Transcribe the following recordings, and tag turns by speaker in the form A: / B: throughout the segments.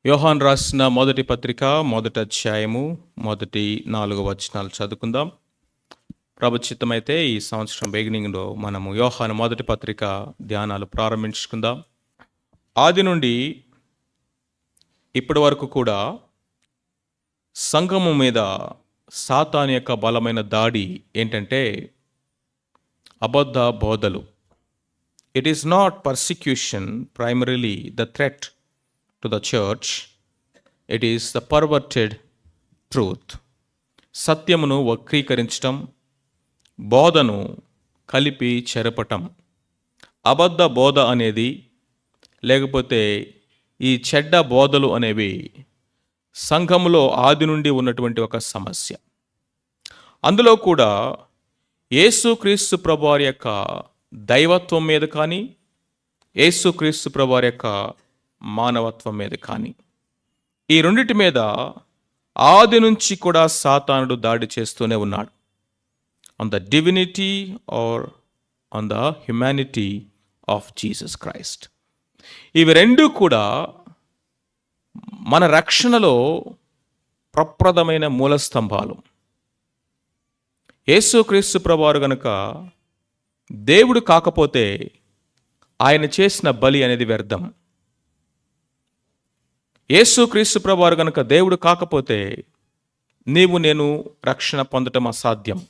A: యోహాను రాసిన మొదటి పత్రిక మొదటి అధ్యాయము మొదటి 4 వచనాలు చదువుకుందాం. ప్రభు చిత్తమైతే ఈ సంవత్సరం బిగినింగ్లో మనము యోహాను మొదటి పత్రిక ధ్యానాలు ప్రారంభించుకుందాం. ఆది నుండి ఇప్పటి వరకు కూడా సంఘము మీద సాతాను యొక్క బలమైన దాడి ఏంటంటే అబద్ధ బోధలు. It is not persecution primarily the threat to the church, it is the perverted truth. సత్యమును వక్రీకరించటం, బోధను కలిపి చెరపటం, అబద్ధ బోధ అనేది లేకపోతే ఈ చెడ్డ బోధలు అనేవి సంఘములో ఆది నుండి ఉన్నటువంటి ఒక సమస్య. అందులో కూడా యేసుక్రీస్తు ప్రభువారి యొక్క దైవత్వం మీద కానీ యేసుక్రీస్తు ప్రభువారి యొక్క మానవత్వం మీద కానీ ఈ రెండిటి మీద ఆది నుంచి కూడా సాతానుడు దాడి చేస్తూనే ఉన్నాడు. On the divinity or on the humanity of Jesus Christ. ఇవి రెండు కూడా మన రక్షణలో ప్రప్రదమైన మూలస్తంభాలు. యేసుక్రీస్తు ప్రభువారు గనుక దేవుడు కాకపోతే ఆయన చేసిన బలి అనేది వ్యర్థం. యేసుక్రీస్తు ప్రభువారు గనుక దేవుడు కాకపోతే నీవు నేను రక్షణ పొందటం అసాధ్యం.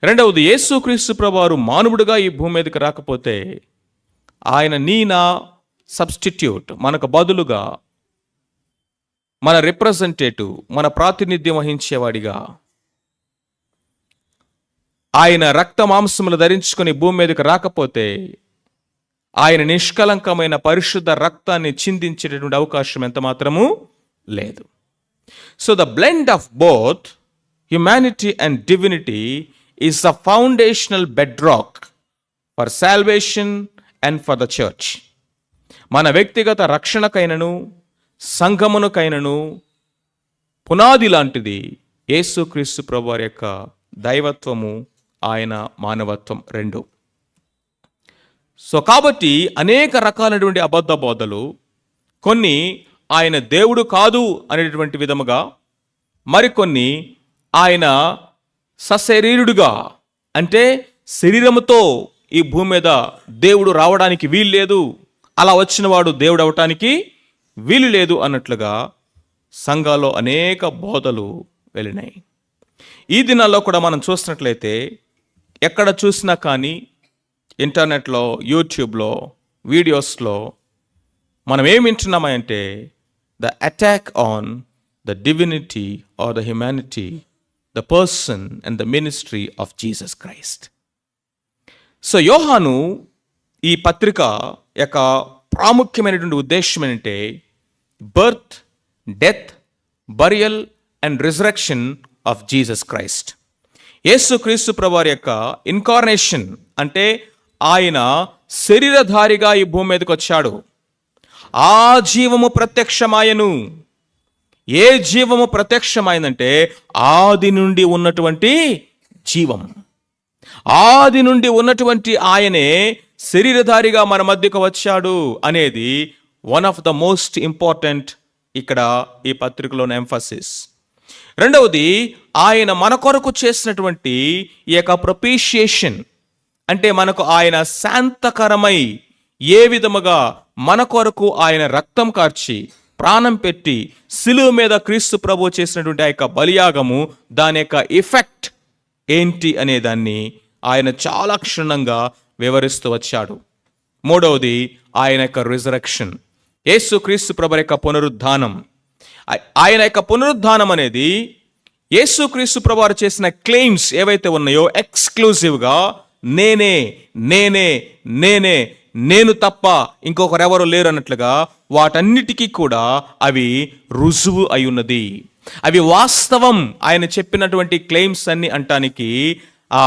A: రెండవది, యేసుక్రీస్తు ప్రభువారు మానవుడిగా ఈ భూమి మీదకి రాకపోతే ఆయన నా సబ్స్టిట్యూట్, మనకు బదులుగా మన రిప్రజెంటేటివ్, మన ప్రాతినిధ్యం వహించేవాడిగా ఆయన రక్త మాంసములు ధరించుకొని భూమి మీదకి రాకపోతే ఆయన నిష్కలంకమైన పరిశుద్ధ రక్తాన్ని చిందించేటటువంటి అవకాశం ఎంత మాత్రము లేదు. So the blend of both humanity and divinity is the foundational Bedrock for salvation and for the church. మన వ్యక్తిగత రక్షణకైనను సంఘమునకైనను పునాది లాంటిది యేసుక్రీస్తు ప్రభువారి యొక్క దైవత్వము, ఆయన మానవత్వం రెండు. సో కాబట్టి అనేక రకాలైనటువంటి అబద్ధ బోధలు, కొన్ని ఆయన దేవుడు కాదు అనేటువంటి విధముగా, మరికొన్ని ఆయన సశరీరుడుగా, అంటే శరీరముతో ఈ భూమి మీద దేవుడు రావడానికి వీలు లేదు, అలా వచ్చినవాడు దేవుడు అవటానికి వీలు లేదు అన్నట్లుగా సంఘాల్లో అనేక బోధలు వెళ్ళినాయి. ఈ దినాల్లో కూడా మనం చూసినట్లయితే ఎక్కడ చూసినా కానీ ఇంటర్నెట్లో, యూట్యూబ్లో, వీడియోస్లో మనం ఏమి వింటున్నామంటే the attack on the divinity or the humanity, the person and the ministry of Jesus Christ. So Yohanu ఈ పత్రిక యొక్క ప్రాముఖ్యమైనటువంటి ఉద్దేశం ఏంటంటే birth, death, burial and resurrection of Jesus Christ. Yesukreestu ప్రభువారి యొక్క ఇన్కార్నేషన్, అంటే ఆయన శరీరధారిగా ఈ భూమి మీదకి వచ్చాడు. ఆ జీవము ప్రత్యక్షమాయను. ఏ జీవము ప్రత్యక్షమైందంటే ఆది నుండి ఉన్నటువంటి జీవం. ఆది నుండి ఉన్నటువంటి ఆయనే శరీరధారిగా మన మధ్యకు వచ్చాడు అనేది one of the most important ఇక్కడ ఈ పత్రికలోని ఎంఫసిస్. రెండవది, ఆయన మన కొరకు చేసినటువంటి ఈ యొక్క ప్రొపీషియేషన్, అంటే మనకు ఆయన శాంతకరమై ఏ విధముగా మన కొరకు ఆయన రక్తం కార్చి ప్రాణం పెట్టి సిలువ మీద క్రీస్తు ప్రభువు చేసినటువంటి ఆ యొక్క బలియాగము, దాని యొక్క ఎఫెక్ట్ ఏంటి అనే దాన్ని ఆయన చాలా క్షుణ్ణంగా వివరిస్తూ వచ్చాడు. మూడవది, ఆయన యొక్క రిజరెక్షన్, యేసు క్రీస్తు ప్రభు యొక్క పునరుద్ధానం. ఆయన యొక్క పునరుద్ధానం అనేది యేసుక్రీస్తు ప్రభువారు చేసిన క్లెయిమ్స్ ఏవైతే ఉన్నాయో ఎక్స్క్లూజివ్గా నేనే నేనే నేనే నేను తప్ప ఇంకొకరెవరు లేరు అన్నట్లుగా వాటన్నిటికీ కూడా అవి రుజువు అయి ఉన్నది. అవి వాస్తవం. ఆయన చెప్పినటువంటి క్లెయిమ్స్ అన్ని అంటానికి ఆ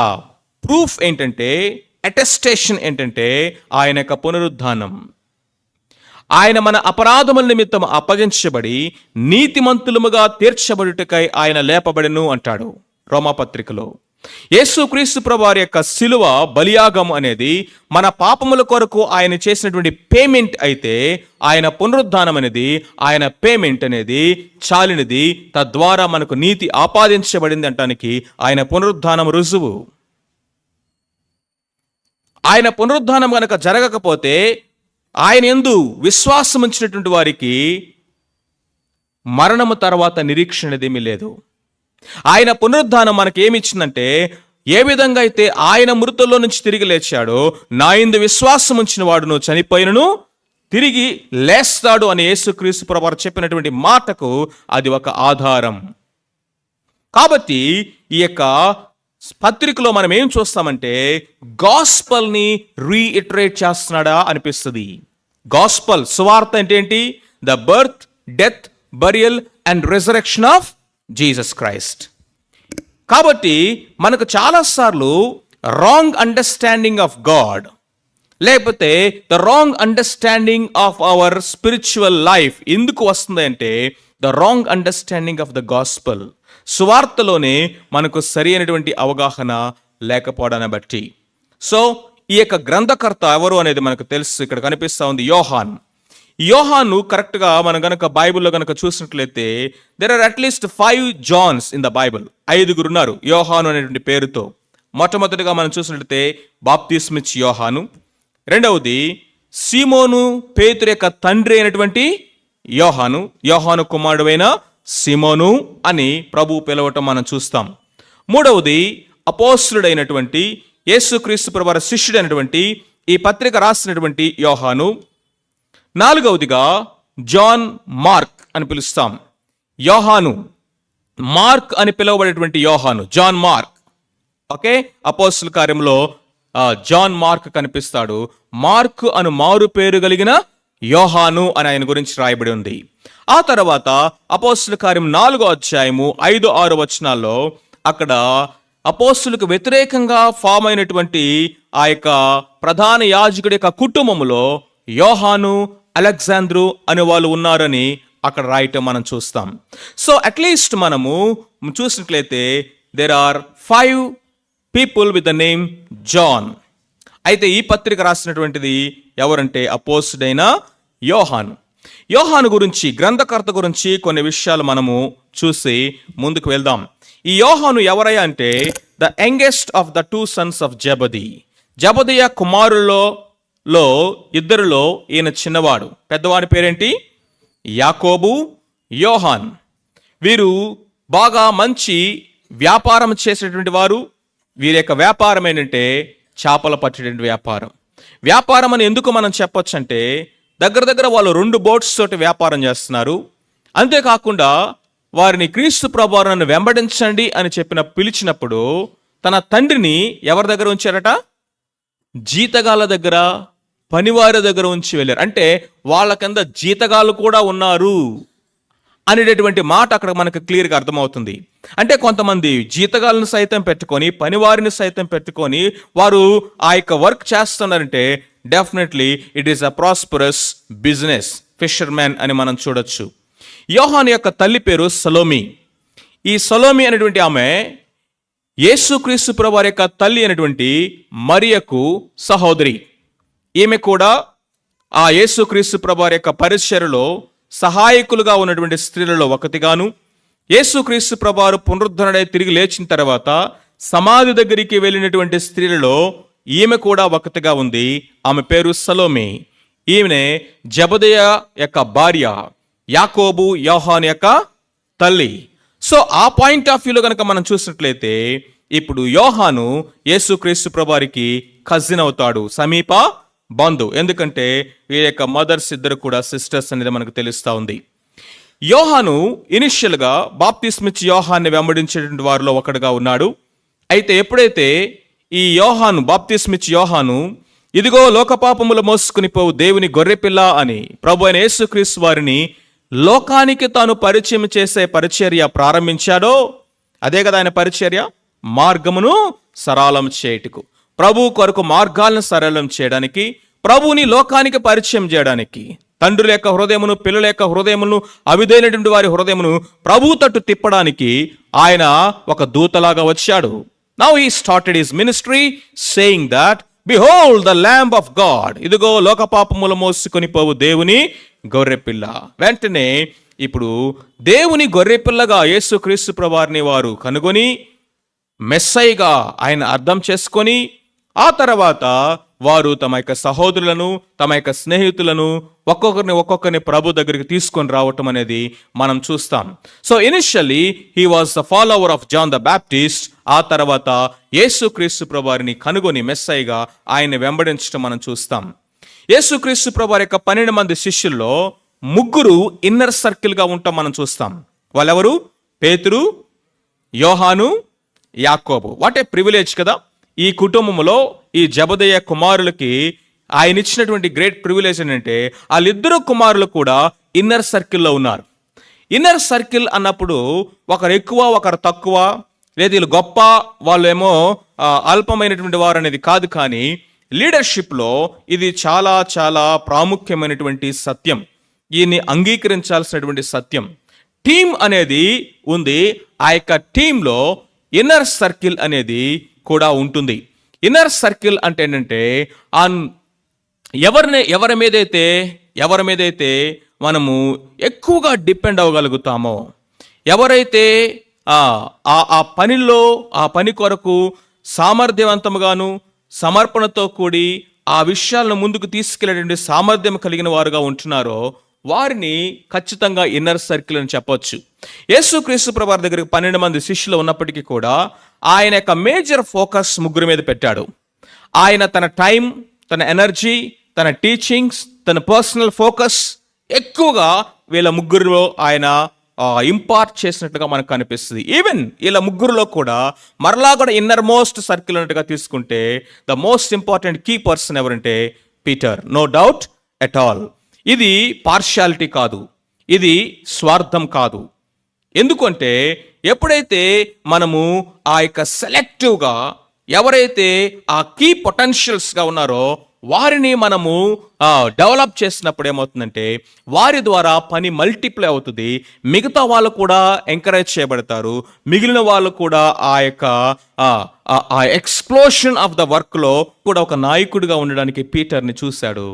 A: ప్రూఫ్ ఏంటంటే, అటెస్టేషన్ ఏంటంటే ఆయన యొక్క పునరుద్ధానం. ఆయన మన అపరాధముల నిమిత్తం అప్పగించబడి నీతిమంతులముగా తీర్చబడుటకై ఆయన లేపబడెను అంటాడు రోమాపత్రికలో. యేసుక్రీస్తు ప్రభువారి యొక్క శిలువ బలియాగం అనేది మన పాపముల కొరకు ఆయన చేసినటువంటి పేమెంట్ అయితే, ఆయన పునరుద్ధానం అనేది, ఆయన పేమెంట్ అనేది చాలినది, తద్వారా మనకు నీతి ఆపాదించబడింది అంటానికి ఆయన పునరుద్ధానం రుజువు. ఆయన పునరుద్ధానం కనుక జరగకపోతే ఆయన యందు విశ్వాసం ఉంచినటువంటి వారికి మరణము తర్వాత నిరీక్షణ ఏమీ లేదు. ఆయన పునరుద్ధానం మనకి ఏమి ఇచ్చిందంటే, ఏ విధంగా అయితే ఆయన మృతుల్లో నుంచి తిరిగి లేచాడో, నా యందు విశ్వాసం ఉంచిన వాడును చనిపోయినను తిరిగి లేస్తాడు అని యేసుక్రీస్తు ప్రభువు చెప్పినటువంటి మాటకు అది ఒక ఆధారం. కాబట్టి ఈ యొక్క పత్రికలో మనం ఏం చూస్తామంటే, గాస్పల్ని రీఇటరేట్ చేస్తున్నాడా అనిపిస్తుంది. గాస్పల్ సువార్త అంటే ఏంటి? The birth, death, burial and resurrection of Jesus Christ. కాబట్టి మనకు చాలాసార్లు రాంగ్ అండర్స్టాండింగ్ ఆఫ్ గాడ్, లేకపోతే the wrong understanding of our spiritual life ఎందుకు వస్తుంది అంటే, the wrong understanding of the gospel. సువార్తలోనే మనకు సరి అయినటువంటి అవగాహన లేకపోవడాన్ని బట్టి. సో ఈ యొక్క గ్రంథకర్త ఎవరు అనేది మనకు తెలుసు, ఇక్కడ కనిపిస్తూ ఉంది యోహాన్. యోహాను కరెక్ట్గా మనం గనక బైబిల్లో గనక చూసినట్లయితే there are at least 5 Johns in the Bible. 5 ఉన్నారు యోహాను అనేటువంటి పేరుతో. మొట్టమొదటిగా మనం చూసినట్లయితే బాప్తిస్మిచ్ యోహాను, రెండవది సీమోను పేతురు యొక్క తండ్రి అయినటువంటి యోహాను, యోహాను కుమారుడైన సీమోను అని ప్రభు పిలవటం మనం చూస్తాం. మూడవది అపోస్తలుడైనటువంటి యేసుక్రీస్తు ప్రభువు శిష్యుడైనటువంటి ఈ పత్రిక రాసినటువంటి యోహాను. నాలుగవదిగా జాన్ మార్క్ అని పిలుస్తాం. యోహాను మార్క్ అని పిలువబడేటువంటి యోహాను, జాన్ మార్క్. ఓకే, అపోస్తల కార్యంలో జాన్ మార్క్ కనిపిస్తాడు. మార్క్ అను మారు పేరు కలిగిన యోహాను అని ఆయన గురించి రాయబడి ఉంది. ఆ తర్వాత అపోస్తల కార్యం 4వ అధ్యాయము 5-6 వచనాల్లో అక్కడ అపోస్తలకు వ్యతిరేకంగా ఫామ్ అయినటువంటి ఆ యొక్క ప్రధాన యాజకుడి యొక్క కుటుంబంలో యోహాను, అలెగ్జాంద్రు అనే వాళ్ళు ఉన్నారని అక్కడ రాయటం మనం చూస్తాం. సో అట్లీస్ట్ మనము చూసినట్లయితే there are 5 people with the name John. అయితే ఈ పత్రిక రాసినటువంటిది ఎవరంటే అపోస్తుడైన యోహాను. యోహాను గురించి, గ్రంథకర్త గురించి కొన్ని విషయాలు మనము చూసి ముందుకు వెళ్దాం. ఈ యోహాను ఎవరయ్యా అంటే the youngest of the 2 sons of Zebedee. Zebedayi కుమారులలో ఇద్దరిలో ఈయన చిన్నవాడు. పెద్దవాడి పేరేంటి? యాకోబు, యోహాన్. వీరు బాగా మంచి వ్యాపారం చేసేటువంటి వారు. వీరి యొక్క వ్యాపారం ఏంటంటే చేపలు పట్టేటువంటి వ్యాపారం. వ్యాపారం అని ఎందుకు మనం చెప్పొచ్చు అంటే, దగ్గర వాళ్ళు 2 boats తోటి వ్యాపారం చేస్తున్నారు. అంతేకాకుండా వారిని క్రీస్తు ప్రభువు నన్ను వెంబడించండి అని పిలిచినప్పుడు తన తండ్రిని ఎవరి దగ్గర ఉంచారట? జీతగాళ్ళ దగ్గర, పనివారి దగ్గర ఉంచి వెళ్ళారు. అంటే వాళ్ళ కింద జీతగాళ్ళు కూడా ఉన్నారు అనేటటువంటి మాట అక్కడ మనకు క్లియర్గా అర్థమవుతుంది. అంటే కొంతమంది జీతగాళ్ళను సైతం పెట్టుకొని, పనివారిని సైతం పెట్టుకొని వారు ఆ యొక్క వర్క్ చేస్తున్నారంటే definitely it is a prosperous business. Fisherman అని మనం చూడొచ్చు. యోహాను యొక్క తల్లి పేరు సలోమి. ఈ సలోమి అనేటువంటి ఆమె యేసుక్రీస్తు ప్రభువారి యొక్క తల్లి అయినటువంటి మరియకు సహోదరి. ఈమె కూడా ఆ యేసుక్రీస్తు ప్రభువారి యొక్క పరిచర్యలో సహాయకులుగా ఉన్నటువంటి స్త్రీలలో ఒకటిగాను, యేసుక్రీస్తు ప్రభువారు పునరుద్ధరణై తిరిగి లేచిన తర్వాత సమాధి దగ్గరికి వెళ్ళినటువంటి స్త్రీలలో ఈమె కూడా ఒకటిగా ఉంది. ఆమె పేరు సలోమి. ఈమెనే జెబెదయి యొక్క భార్య, యాకోబు, యోహాను యొక్క తల్లి. సో ఆ పాయింట్ ఆఫ్ వ్యూలో కనుక మనం చూసినట్లయితే ఇప్పుడు యోహాను యేసుక్రీస్తు ప్రభువారికి కజిన్ అవుతాడు, సమీప బంధు. ఎందుకంటే వీరి యొక్క మదర్స్ ఇద్దరు కూడా సిస్టర్స్ అనేది మనకు తెలుస్తూ ఉంది. యోహాను ఇనిషియల్గా బాప్తిస్మిచ్ యోహాన్ని వెంబడించేటువంటి వారిలో ఒకడుగా ఉన్నాడు. అయితే ఎప్పుడైతే ఈ యోహాను, బాప్తిస్మిచ్ యోహాను, ఇదిగో లోకపాపములు మోసుకుని పోవు దేవుని గొర్రెపిల్ల అని ప్రభు అయిన యేసుక్రీస్తు వారిని లోకానికి తాను పరిచయం చేసే పరిచర్య ప్రారంభించాడో, అదే కదా ఆయన పరిచర్య, మార్గమును సరళం చేయుటకు, ప్రభు కొరకు మార్గాలను సరళం చేయడానికి, ప్రభువుని లోకానికి పరిచయం చేయడానికి, తండ్రుల యొక్క హృదయమును, పిల్లల యొక్క హృదయమును, అవిధైనటువంటి వారి హృదయమును ప్రభు తట్టు తిప్పడానికి ఆయన ఒక దూతలాగా వచ్చాడు. Now he started his ministry saying that, behold the lamb of God, ఇదిగో లోక పాపములు మోసుకొని పోవు దేవుని గొర్రెపిల్ల. వెంటనే ఇప్పుడు దేవుని గొర్రెపిల్లగా యేసుక్రీస్తు ప్రభువారిని వారు కనుగొని మెస్సైగా ఆయన అర్థం చేసుకొని, ఆ తర్వాత వారు తమ యొక్క సహోదరులను, తమ యొక్క స్నేహితులను ఒక్కొక్కరిని ప్రభు దగ్గరికి తీసుకొని రావటం అనేది మనం చూస్తాం. So initially he was the follower of John the Baptist. ఆ తర్వాత యేసుక్రీస్తు ప్రభువారిని కనుగొని మెస్సైగా ఆయన వెంబడించడం మనం చూస్తాం. యేసుక్రీస్తు ప్రభువారి యొక్క 12 మంది శిష్యుల్లో 3 ఇన్నర్ సర్కిల్గా ఉంటాం మనం చూస్తాం. వాళ్ళెవరు? పేతురు, యోహాను, యాకోబు. వాట్ ఏ ప్రివిలేజ్ కదా! ఈ కుటుంబంలో ఈ జబదయి కుమారులకి ఆయన ఇచ్చినటువంటి గ్రేట్ ప్రివిలేజ్ ఏంటంటే వాళ్ళిద్దరు కుమారులు కూడా ఇన్నర్ సర్కిల్లో ఉన్నారు. ఇన్నర్ సర్కిల్ అన్నప్పుడు ఒకరు ఎక్కువ, ఒకరు తక్కువ, లేదా వీళ్ళు గొప్ప, వాళ్ళు ఏమో అల్పమైనటువంటి వారు అనేది కాదు. కానీ లీడర్షిప్లో ఇది చాలా చాలా ప్రాముఖ్యమైనటువంటి సత్యం. దీన్ని అంగీకరించాల్సినటువంటి సత్యం. టీం అనేది ఉంది. ఆ యొక్క టీంలో ఇన్నర్ సర్కిల్ అనేది కూడా ఉంటుంది. ఇన్నర్ సర్కిల్ అంటే ఏంటంటే ఎవరి మీదైతే మనము ఎక్కువగా డిపెండ్ అవ్వగలుగుతామో, ఎవరైతే ఆ పనిలో, ఆ పని కొరకు సామర్థ్యవంతముగాను సమర్పణతో కూడి ఆ విషయాలను ముందుకు తీసుకెళ్లేటువంటి సామర్థ్యం కలిగిన వారుగా ఉంటున్నారో వారిని ఖచ్చితంగా ఇన్నర్ సర్కిల్ అని చెప్పొచ్చు. యేసుక్రీస్తు ప్రభువారి దగ్గరికి 12 మంది శిష్యులు ఉన్నప్పటికీ కూడా ఆయన యొక్క మేజర్ ఫోకస్ 3 మీద పెట్టాడు. ఆయన తన టైం, తన ఎనర్జీ, తన టీచింగ్స్, తన పర్సనల్ ఫోకస్ ఎక్కువగా వీళ్ళ 3లో ఆయన ఇంపార్ట్ చేసినట్టుగా మనకు కనిపిస్తుంది. ఈవెన్ వీళ్ళ 3లో కూడా మరలా కూడా ఇన్నర్ మోస్ట్ సర్కిల్ అన్నట్టుగా తీసుకుంటే the most important key person ఎవరంటే Peter. No doubt at all. ఇది పార్షియాలిటీ కాదు, ఇది స్వార్థం కాదు. ఎందుకంటే ఎప్పుడైతే మనము ఆ యొక్క సెలెక్టివ్గా ఎవరైతే ఆ కీ పొటెన్షియల్స్గా ఉన్నారో వారిని మనము డెవలప్ చేసినప్పుడు ఏమవుతుందంటే వారి ద్వారా పని మల్టిప్లై అవుతుంది. మిగతా వాళ్ళు కూడా ఎంకరేజ్ చేయబడతారు. మిగిలిన వాళ్ళు కూడా ఆ యొక్క ఆ ఎక్స్ప్లోషన్ ఆఫ్ ద వర్క్లో కూడా ఒక నాయకుడిగా ఉండడానికి పీటర్ని చూశాడు.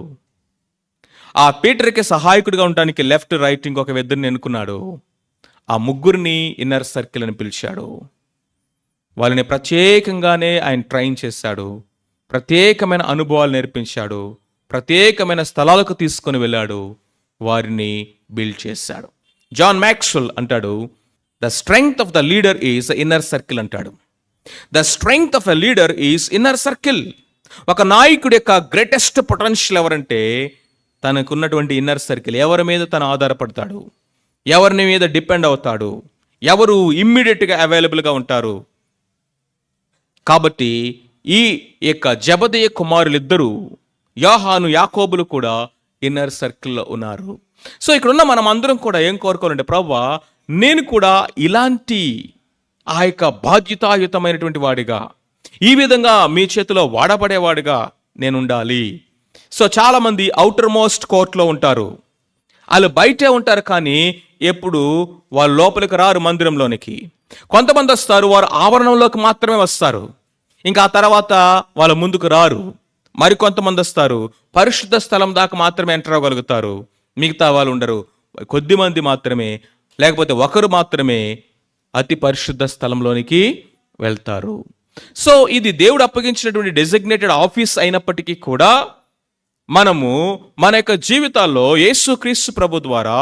A: ఆ పీటర్కి సహాయకుడిగా ఉండడానికి లెఫ్ట్ రైట్ ఇంకొక ఇద్దరిని ఎన్నుకున్నాడు. ఆ 3 ఇన్నర్ సర్కిల్ అని పిలిచాడు. వాళ్ళని ప్రత్యేకంగానే ఆయన ట్రైన్ చేశాడు. ప్రత్యేకమైన అనుభవాలు నేర్పించాడు. ప్రత్యేకమైన స్థలాలకు తీసుకొని వెళ్ళాడు. వారిని బిల్డ్ చేశాడు. జాన్ మ్యాక్స్వెల్ అంటాడు, the strength of the leader is inner circle అంటాడు. The strength of a leader is inner circle. ఒక నాయకుడి యొక్క గ్రేటెస్ట్ పొటెన్షియల్ ఎవరంటే తనకున్నటువంటి ఇన్నర్ సర్కిల్. ఎవరి మీద తను ఆధారపడతాడు, ఎవరిని మీద డిపెండ్ అవుతాడు, ఎవరు ఇమ్మీడియట్గా అవైలబుల్గా ఉంటారు. కాబట్టి ఈ యొక్క జబదయి కుమారులిద్దరూ యోహాను, యాకోబులు కూడా ఇన్నర్ సర్కిల్లో ఉన్నారు. సో ఇక్కడున్న మనం అందరం కూడా ఏం కోరుకోవాలంటే, ప్రభువా నేను కూడా ఇలాంటి ఆ యొక్క బాధ్యతాయుతమైనటువంటి వాడిగా, ఈ విధంగా మీ చేతిలో వాడబడేవాడిగా నేను ఉండాలి. సో చాలామంది అవుటర్ మోస్ట్ కోర్ట్లో ఉంటారు, వాళ్ళు బయటే ఉంటారు, కానీ ఎప్పుడు వాళ్ళు లోపలికి రారు మందిరంలోనికి. కొంతమంది వస్తారు, వారు ఆవరణంలోకి మాత్రమే వస్తారు, ఇంకా ఆ తర్వాత వాళ్ళ ముందుకు రారు. మరికొంతమంది వస్తారు, పరిశుద్ధ స్థలం దాకా మాత్రమే ఎంటర్ అవ్వగలుగుతారు, మిగతా వాళ్ళు ఉండరు. కొద్దిమంది మాత్రమే, లేకపోతే ఒకరు మాత్రమే అతి పరిశుద్ధ స్థలంలోనికి వెళ్తారు. సో ఇది దేవుడు అప్పగించినటువంటి డెసిగ్నేటెడ్ ఆఫీస్ అయినప్పటికీ కూడా మనము మన యొక్క జీవితాల్లో యేసుక్రీస్తు ప్రభు ద్వారా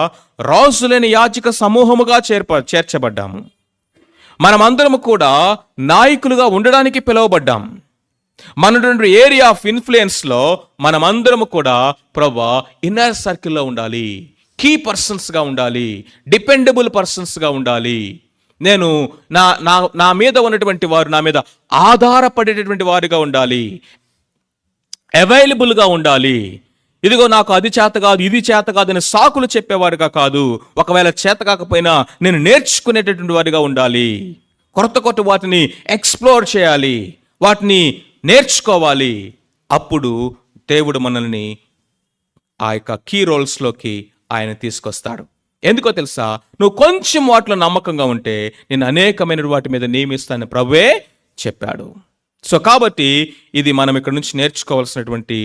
A: రాజులేని యాజక సమూహముగా చేర్చబడ్డాము. మనమందరము కూడా నాయకులుగా ఉండడానికి పిలువబడ్డాం. మన ఏరియా ఆఫ్ ఇన్ఫ్లుయెన్స్లో మనమందరము కూడా ప్రభువా ఇన్నర్ సర్కిల్లో ఉండాలి, కీ పర్సన్స్గా ఉండాలి, డిపెండబుల్ పర్సన్స్గా ఉండాలి. నేను నా మీద ఉన్నటువంటి వారు నా మీద ఆధారపడేటటువంటి వారిగా ఉండాలి, అవైలబుల్గా ఉండాలి. ఇదిగో నాకు అది చేత కాదు, ఇది చేత కాదు అని సాకులు చెప్పేవాడిగా కాదు. ఒకవేళ చేత కాకపోయినా నేను నేర్చుకునేటటువంటి వాడిగా ఉండాలి. కొత్త వాటిని ఎక్స్ప్లోర్ చేయాలి, వాటిని నేర్చుకోవాలి. అప్పుడు దేవుడు మనల్ని ఆ యొక్క కీ రోల్స్లోకి ఆయన తీసుకొస్తాడు. ఎందుకో తెలుసా, నువ్వు కొంచెం వాటిలో నమ్మకంగా ఉంటే నేను అనేకమైన వాటి మీద నియమిస్తాను ప్రభువే చెప్పాడు. సో కాబట్టి ఇది మనం ఇక్కడ నుంచి నేర్చుకోవాల్సినటువంటి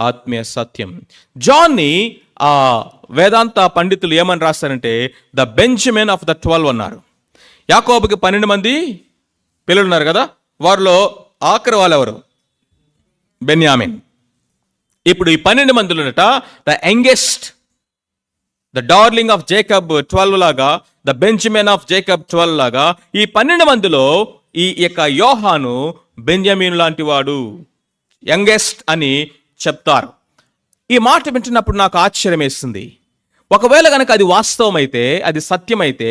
A: ఆత్మీయ సత్యం. జాన్ని ఆ వేదాంత పండితులు ఏమని రాస్తారంటే ద బెంజమిన్ ఆఫ్ ద 12 అన్నారు. యాకోబుకి 12 మంది పిల్లలు ఉన్నారు కదా, వారిలో ఆఖరి వాళ్ళు ఎవరు? బెన్యామిన్. ఇప్పుడు ఈ 12 మందిలోనట the youngest, the darling of Jacob 12 లాగా, ద బెంజమిన్ ఆఫ్ జేకబ్ 12 లాగా ఈ 12 మందిలో ఈ యొక్క యోహాను బెంజమిన్ లాంటి వాడు, యంగెస్ట్ అని చెప్తారు. ఈ మాట వింటున్నప్పుడు నాకు ఆశ్చర్యం వేస్తుంది. ఒకవేళ కనుక అది వాస్తవమైతే, అది సత్యమైతే,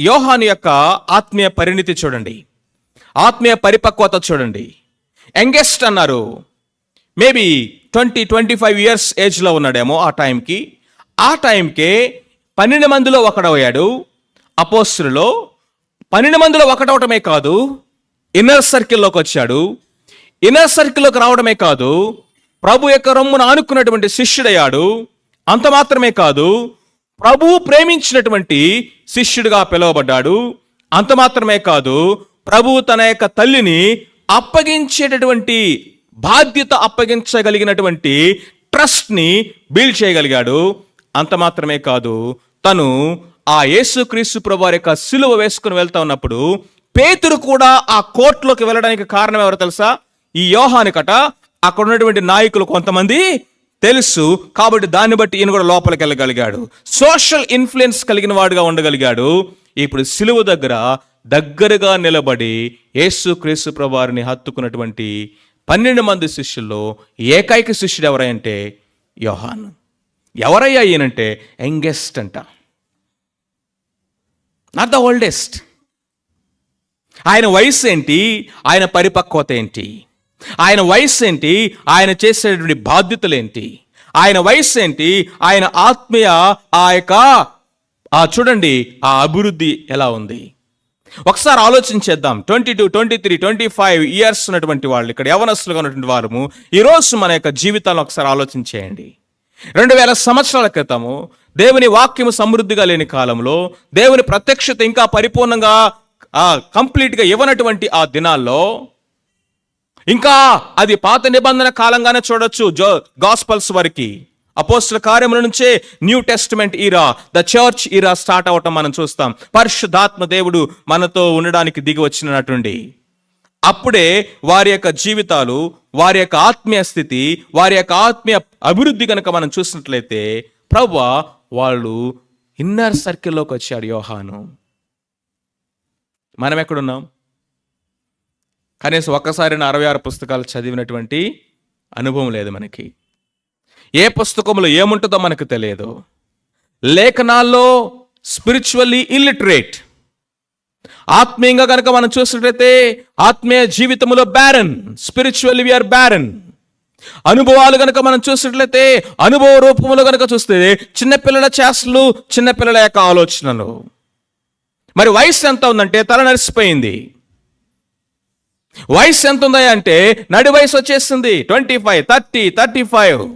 A: యోహాను యొక్క ఆత్మీయ పరిణితి చూడండి, ఆత్మీయ పరిపక్వత చూడండి. యంగెస్ట్ అన్నారు, మేబీ 20-25 ఇయర్స్ ఏజ్లో ఉన్నాడేమో ఆ టైంకి. ఆ టైంకే 12 మందిలో ఒకడయ్యాడు. అపోస్తలులో 12 మందిలో ఒకటవటమే కాదు, ఇన్నర్ సర్కిల్లోకి వచ్చాడు. ఇన్నర్ సర్కిల్లోకి రావడమే కాదు, ప్రభు యొక్క రొమ్మును ఆనుకున్నటువంటి శిష్యుడయ్యాడు. అంత మాత్రమే కాదు, ప్రభువు ప్రేమించినటువంటి శిష్యుడిగా పిలువబడ్డాడు. అంత మాత్రమే కాదు, ప్రభువు తన యొక్క తల్లిని అప్పగించేటటువంటి బాధ్యత, అప్పగించగలిగినటువంటి ట్రస్ట్ని బిల్డ్ చేయగలిగాడు. అంత మాత్రమే కాదు, తను ఆ యేసుక్రీస్తు ప్రభువారి యొక్క సిలువ వేసుకుని వెళ్తా ఉన్నప్పుడు పేతురు కూడా ఆ కోర్టులోకి వెళ్ళడానికి కారణం ఎవరో తెలుసా? ఈ యోహానుకట అక్కడ ఉన్నటువంటి నాయకులు కొంతమంది తెలుసు కాబట్టి దాన్ని బట్టి ఈయన కూడా లోపలికి వెళ్ళగలిగాడు. సోషల్ ఇన్ఫ్లుయెన్స్ కలిగిన వాడుగా ఉండగలిగాడు. ఇప్పుడు సిలువ దగ్గరగా నిలబడి యేసుక్రీస్తు ప్రభువారిని హత్తుకున్నటువంటి 12 మంది శిష్యుల్లో ఏకైక శిష్యుడు ఎవరంటే యోహాను. ఎవరయ్యా ఈయనంటే యంగెస్ట్ అంట, నాట్ ద ఓల్డెస్ట్. ఆయన వయసు ఏంటి, ఆయన పరిపక్వత ఏంటి, ఆయన వయసు ఏంటి, ఆయన చేసేటువంటి బాధ్యతలు ఏంటి, ఆయన వయసు ఏంటి, ఆయన ఆత్మీయ చూడండి ఆ అభివృద్ధి ఎలా ఉంది. ఒకసారి ఆలోచించేద్దాం. 22, 23, 25 ఇయర్స్ ఉన్నటువంటి వాళ్ళు, ఇక్కడ యవనస్తులుగా ఉన్నటువంటి వారు ఈరోజు మన యొక్క జీవితాలను ఒకసారి ఆలోచించేయండి. 2000 సంవత్సరాల క్రితము దేవుని వాక్యము సమృద్ధిగా లేని కాలంలో, దేవుని ప్రత్యక్షత ఇంకా పరిపూర్ణంగా కంప్లీట్గా ఇవ్వనటువంటి ఆ దినాల్లో, ఇంకా అది పాత నిబంధన కాలంగానే చూడొచ్చు, గాస్పల్స్ వరకు, అపోస్తల కార్యముల నుంచే new testament era, the church era start అవటం మనం చూస్తాం. పరిశుద్ధాత్మ దేవుడు మనతో ఉండడానికి దిగి వచ్చినటువంటి అప్పుడే వారి యొక్క జీవితాలు, వారి యొక్క ఆత్మీయ స్థితి, వారి యొక్క ఆత్మీయ అభివృద్ధి కనుక మనం చూసినట్లయితే, ప్రభువా వాళ్ళు ఇన్నర్ సర్కిల్లోకి వచ్చాడు యోహాను. మనం ఎక్కడున్నాం? కనీసం ఒక్కసారి 66 పుస్తకాలు చదివినటువంటి అనుభవం లేదు మనకి. ఏ పుస్తకంలో ఏముంటుందో మనకు తెలియదు. లేఖనాల్లో స్పిరిచువల్లీ ఇల్లిటరేట్. ఆత్మీయంగా కనుక మనం చూసినట్లయితే ఆత్మీయ జీవితంలో బ్యారన్, స్పిరిచువల్లీ వీఆర్ బ్యారన్. అనుభవాలు కనుక మనం చూసినట్లయితే, అనుభవ రూపంలో కనుక చూస్తే చిన్నపిల్లల చేష్టలు, చిన్నపిల్లల యొక్క ఆలోచనలు. మరి వయసు ఎంత ఉందంటే తల నరిసిపోయింది. వయసు ఎంత ఉందా అంటే నడి వయసు వచ్చేస్తుంది. 25, 30, 35,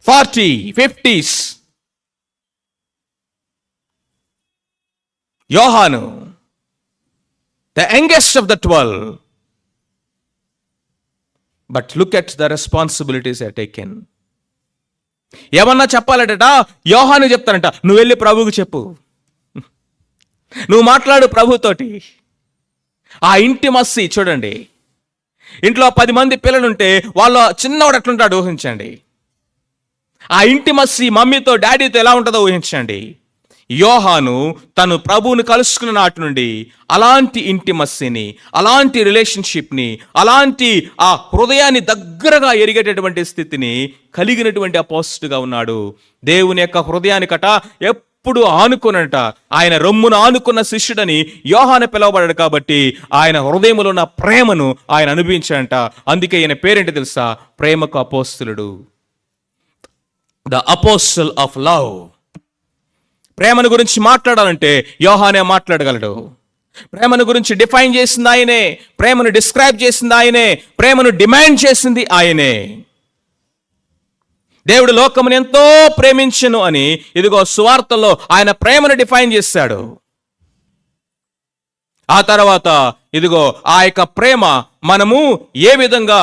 A: 40, 50s. యోహాను the youngest of the 12. But look at the responsibilities they are taken. ఏమన్నా చెప్పాలట యోహాను చెప్తానంట, నువ్వు వెళ్ళి ప్రభువుకి చెప్పు, నువ్వు మాట్లాడు ప్రభుతోటి. ఆ ఇంటిమస్సీ చూడండి. ఇంట్లో 10 మంది పిల్లలుంటే వాళ్ళు చిన్నవాడు ఎట్లుంటాడు ఊహించండి. ఆ ఇంటిమస్సీ మమ్మీతో డాడీతో ఎలా ఉంటుందో ఊహించండి. యోహాను తను ప్రభువుని కలుసుకున్న నాటి నుండి అలాంటి ఇంటిమస్సీని, అలాంటి రిలేషన్షిప్ని, అలాంటి ఆ హృదయాన్ని దగ్గరగా ఎరిగేటటువంటి స్థితిని కలిగినటువంటి అపోస్తలుగా ఉన్నాడు. దేవుని యొక్క హృదయానికట ఎప్పుడు ఆనుకున్నట, ఆయన రొమ్మును ఆనుకున్న శిష్యుడని యోహాను పిలువబడ్డాడు. కాబట్టి ఆయన హృదయంలో ఉన్న ప్రేమను ఆయన అనుభవించాడంట. అందుకే ఈయన పేరేంటి తెలుసా? ప్రేమకు అపోస్తలుడు, ద అపోస్టల్ ఆఫ్ లవ్. ప్రేమను గురించి మాట్లాడాలంటే యోహానే మాట్లాడగలడు. ప్రేమను గురించి డిఫైన్ చేసింది ఆయనే, ప్రేమను డిస్క్రైబ్ చేసింది ఆయనే, ప్రేమను డిమాండ్ చేసింది ఆయనే. దేవుడు లోకమును ఎంతో ప్రేమించెను అని ఇదిగో సువార్తలో ఆయన ప్రేమను డిఫైన్ చేశాడు. ఆ తర్వాత ఇదిగో ఆ యొక్క ప్రేమ మనము ఏ విధంగా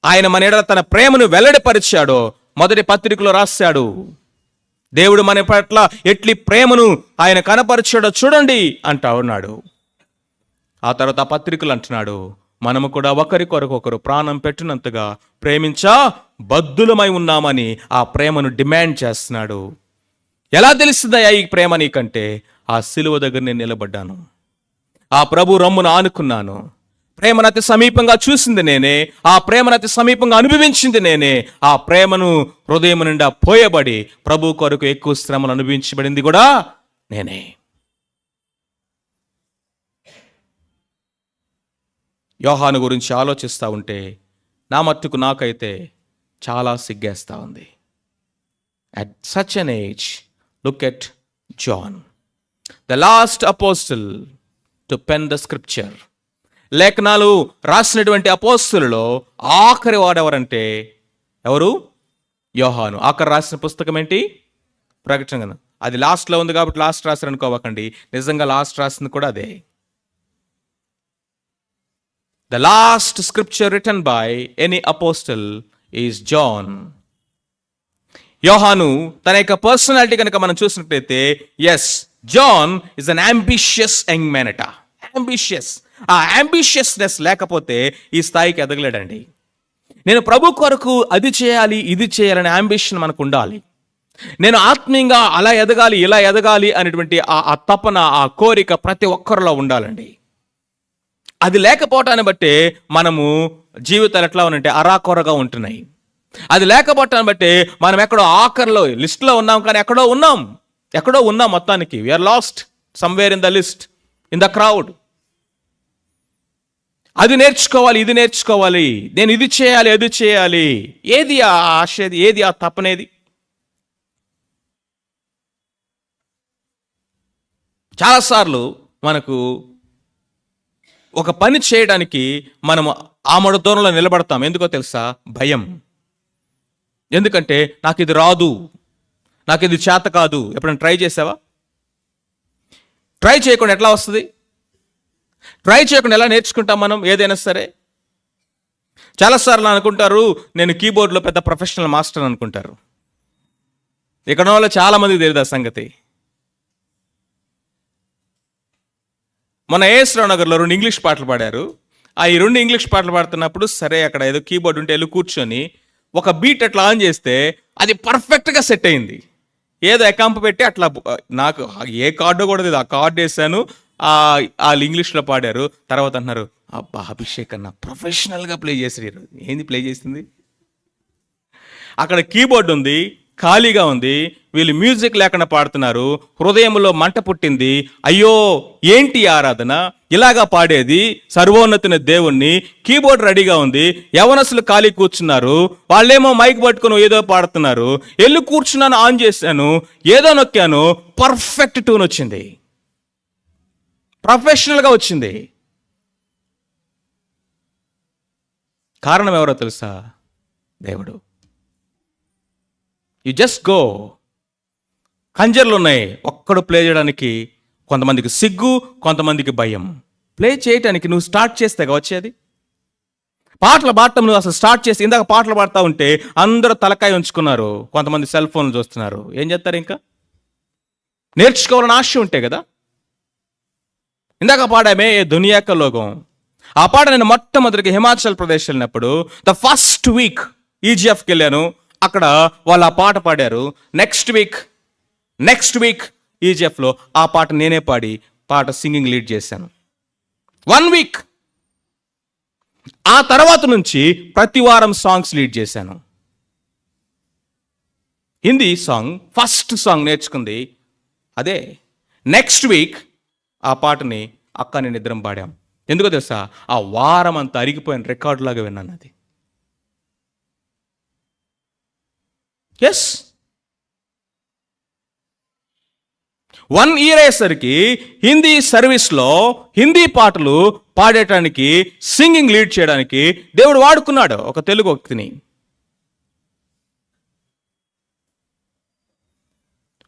A: ఆయన మన ఎడల తన ప్రేమను వెల్లడిపరిచాడో మొదటి పత్రికలో రాశాడు. దేవుడు మన పట్ల ఎట్లి ప్రేమను ఆయన కనపరిచాడో చూడండి అంటా ఉన్నాడు. ఆ తర్వాత ఆ పత్రికలు అంటున్నాడు, మనము కూడా ఒకరి కొరకు ఒకరు ప్రాణం పెట్టినంతగా ప్రేమించా బద్ధులమై ఉన్నామని ఆ ప్రేమను డిమాండ్ చేస్తున్నాడు. ఎలా తెలుస్తుందయ్యా ఈ ప్రేమ నీకంటే, ఆ సిలువ దగ్గర నేను నిలబడ్డాను, ఆ ప్రభు రమ్మును ఆనుకున్నాను, ప్రేమను అతి సమీపంగా చూసింది నేనే, ఆ ప్రేమను అతి సమీపంగా అనుభవించింది నేనే, ఆ ప్రేమను హృదయం నిండా పోయబడి ప్రభు కొరకు ఎక్కువ శ్రమలు అనుభవించబడింది కూడా నేనే. యోహాను గురించి ఆలోచిస్తూ ఉంటే నా మట్టుకు నాకైతే చాలా సిగ్గేస్తూ ఉంది. At such an age, look at John, the last apostle to pen the scripture. లేఖనాలు రాసినటువంటి అపోస్తులలో ఆఖరి వాడెవరంటే ఎవరు? యోహాను. ఆఖరి రాసిన పుస్తకం ఏంటి? ప్రకటన. అది లాస్ట్లో ఉంది కాబట్టి లాస్ట్ రాశారు అనుకోవకండి, నిజంగా లాస్ట్ రాసింది కూడా అదే. The last scripture written by any apostle is John. యోహాను తన యొక్క పర్సనాలిటీ కనుక మనం చూసినట్లయితే, yes, John is an ambitious young man అట. అంబిషియస్. ఆ అంబిషియస్నెస్ లేకపోతే ఈ స్థాయికి ఎదగలేడండి. నేను ప్రభు కొరకు అది చేయాలి ఇది చేయాలనే అంబిషన్ మనకు ఉండాలి. నేను ఆత్మీయంగా అలా ఎదగాలి ఇలా ఎదగాలి అనేటువంటి ఆ తపన, ఆ కోరిక ప్రతి ఒక్కరిలో ఉండాలండి. అది లేకపోవటాన్ని బట్టే మనము జీవితాలు ఎట్లా ఉన్నంటే అరాకొరగా ఉంటున్నాయి. అది లేకపోవటాన్ని బట్టే మనం ఎక్కడో ఆఖరిలో లిస్ట్లో ఉన్నాం, కానీ ఎక్కడో ఉన్నాం మొత్తానికి. We are lost somewhere in the list, in the crowd. అది నేర్చుకోవాలి ఇది నేర్చుకోవాలి, నేను ఇది చేయాలి అది చేయాలి. ఏది ఆ ఆశేది, ఏది ఆ తపనేది? చాలాసార్లు మనకు ఒక పని చేయడానికి మనము ఆమడ దూరంలో నిలబడతాం. ఎందుకో తెలుసా? భయం. ఎందుకంటే నాకు ఇది రాదు, నాకు ఇది చేత కాదు. ఎప్పుడైనా ట్రై చేసావా? ట్రై చేయకుండా ఎట్లా వస్తుంది? ట్రై చేయకుండా ఎలా నేర్చుకుంటాం మనం ఏదైనా సరే? చాలాసార్లు అనుకుంటారు నేను కీబోర్డ్లో పెద్ద ప్రొఫెషనల్ మాస్టర్ అనుకుంటారు. ఇక్కడ వాళ్ళు చాలామందికి తెలియదు ఆ సంగతి. మన ఏఎస్ రావు నగర్లో 2 ఇంగ్లీష్ పాటలు పాడారు. ఈ 2 ఇంగ్లీష్ పాటలు పాడుతున్నప్పుడు సరే అక్కడ ఏదో కీబోర్డ్ ఉంటే వెళ్ళి కూర్చొని ఒక బీట్ అట్లా ఆన్ చేస్తే అది పర్ఫెక్ట్గా సెట్ అయింది. ఏదో అకాంప పెట్టి అట్లా, నాకు ఏ కార్డు కూడా లేదు, ఆ కార్డు వేసాను, వాళ్ళు ఇంగ్లీష్లో పాడారు. తర్వాత అంటున్నారు, అబ్బా అభిషేక్ అన్న ప్రొఫెషనల్గా ప్లే చేసారు. ఏంది ప్లే చేసింది? అక్కడ కీబోర్డ్ ఉంది, ఖాళీగా ఉంది, వీళ్ళు మ్యూజిక్ లేకుండా పాడుతున్నారు. హృదయంలో మంట పుట్టింది. అయ్యో ఏంటి ఆరాధన, ఇలాగా పాడేది సర్వోన్నతిన దేవుణ్ణి. కీబోర్డ్ రెడీగా ఉంది, యవనస్తులు ఖాళీ కూర్చున్నారు, వాళ్ళేమో మైక్ పట్టుకుని ఏదో పాడుతున్నారు. వెళ్ళి కూర్చున్నాను, ఆన్ చేశాను, ఏదో నొక్కాను, పర్ఫెక్ట్ ట్యూన్ వచ్చింది, ప్రొఫెషనల్గా వచ్చింది. కారణం ఎవరో తెలుసా? దేవుడు. You just go. కంజర్లు ఉన్నాయి, ఒక్కడు ప్లే చేయడానికి కొంతమందికి సిగ్గు, కొంతమందికి భయం. ప్లే చేయటానికి నువ్వు స్టార్ట్ చేస్తే వచ్చేది. పాటలు పాడటం నువ్వు అసలు స్టార్ట్ చేసి, ఇందాక పాటలు పాడుతూ ఉంటే అందరూ తలకాయ ఉంచుకున్నారు, కొంతమంది సెల్ ఫోన్లు చూస్తున్నారు. ఏం చేస్తారు? ఇంకా నేర్చుకోవాలని ఆశ ఉంటే కదా. ఇందాక పాడామే ఏ దునియాక లోకం, ఆ పాట నేను మొట్టమొదటిగా హిమాచల్ ప్రదేశ్ వెళ్ళినప్పుడు ద ఫస్ట్ వీక్ ఈజిఎఫ్కి వెళ్ళాను. అక్కడ వాళ్ళు ఆ పాట పాడారు. నెక్స్ట్ వీక్ ఈజిఎఫ్లో ఆ పాట నేనే పాడి సింగింగ్ లీడ్ చేశాను. 1 వీక్. ఆ తర్వాత నుంచి ప్రతి వారం సాంగ్స్ లీడ్ చేశాను. హిందీ సాంగ్ ఫస్ట్ సాంగ్ నేర్చుకుంది అదే. నెక్స్ట్ వీక్ ఆ పాటని అక్క నేను ఇద్దరం పాడాం. ఎందుకో తెలుసా? ఆ వారం అంతా అరిగిపోయిన రికార్డు లాగా విన్నాను అది. ఎస్, 1 ఇయర్ అయ్యేసరికి హిందీ సర్వీస్లో హిందీ పాటలు పాడేటానికి, సింగింగ్ లీడ్ చేయడానికి దేవుడు వాడుకున్నాడు ఒక తెలుగు వ్యక్తిని.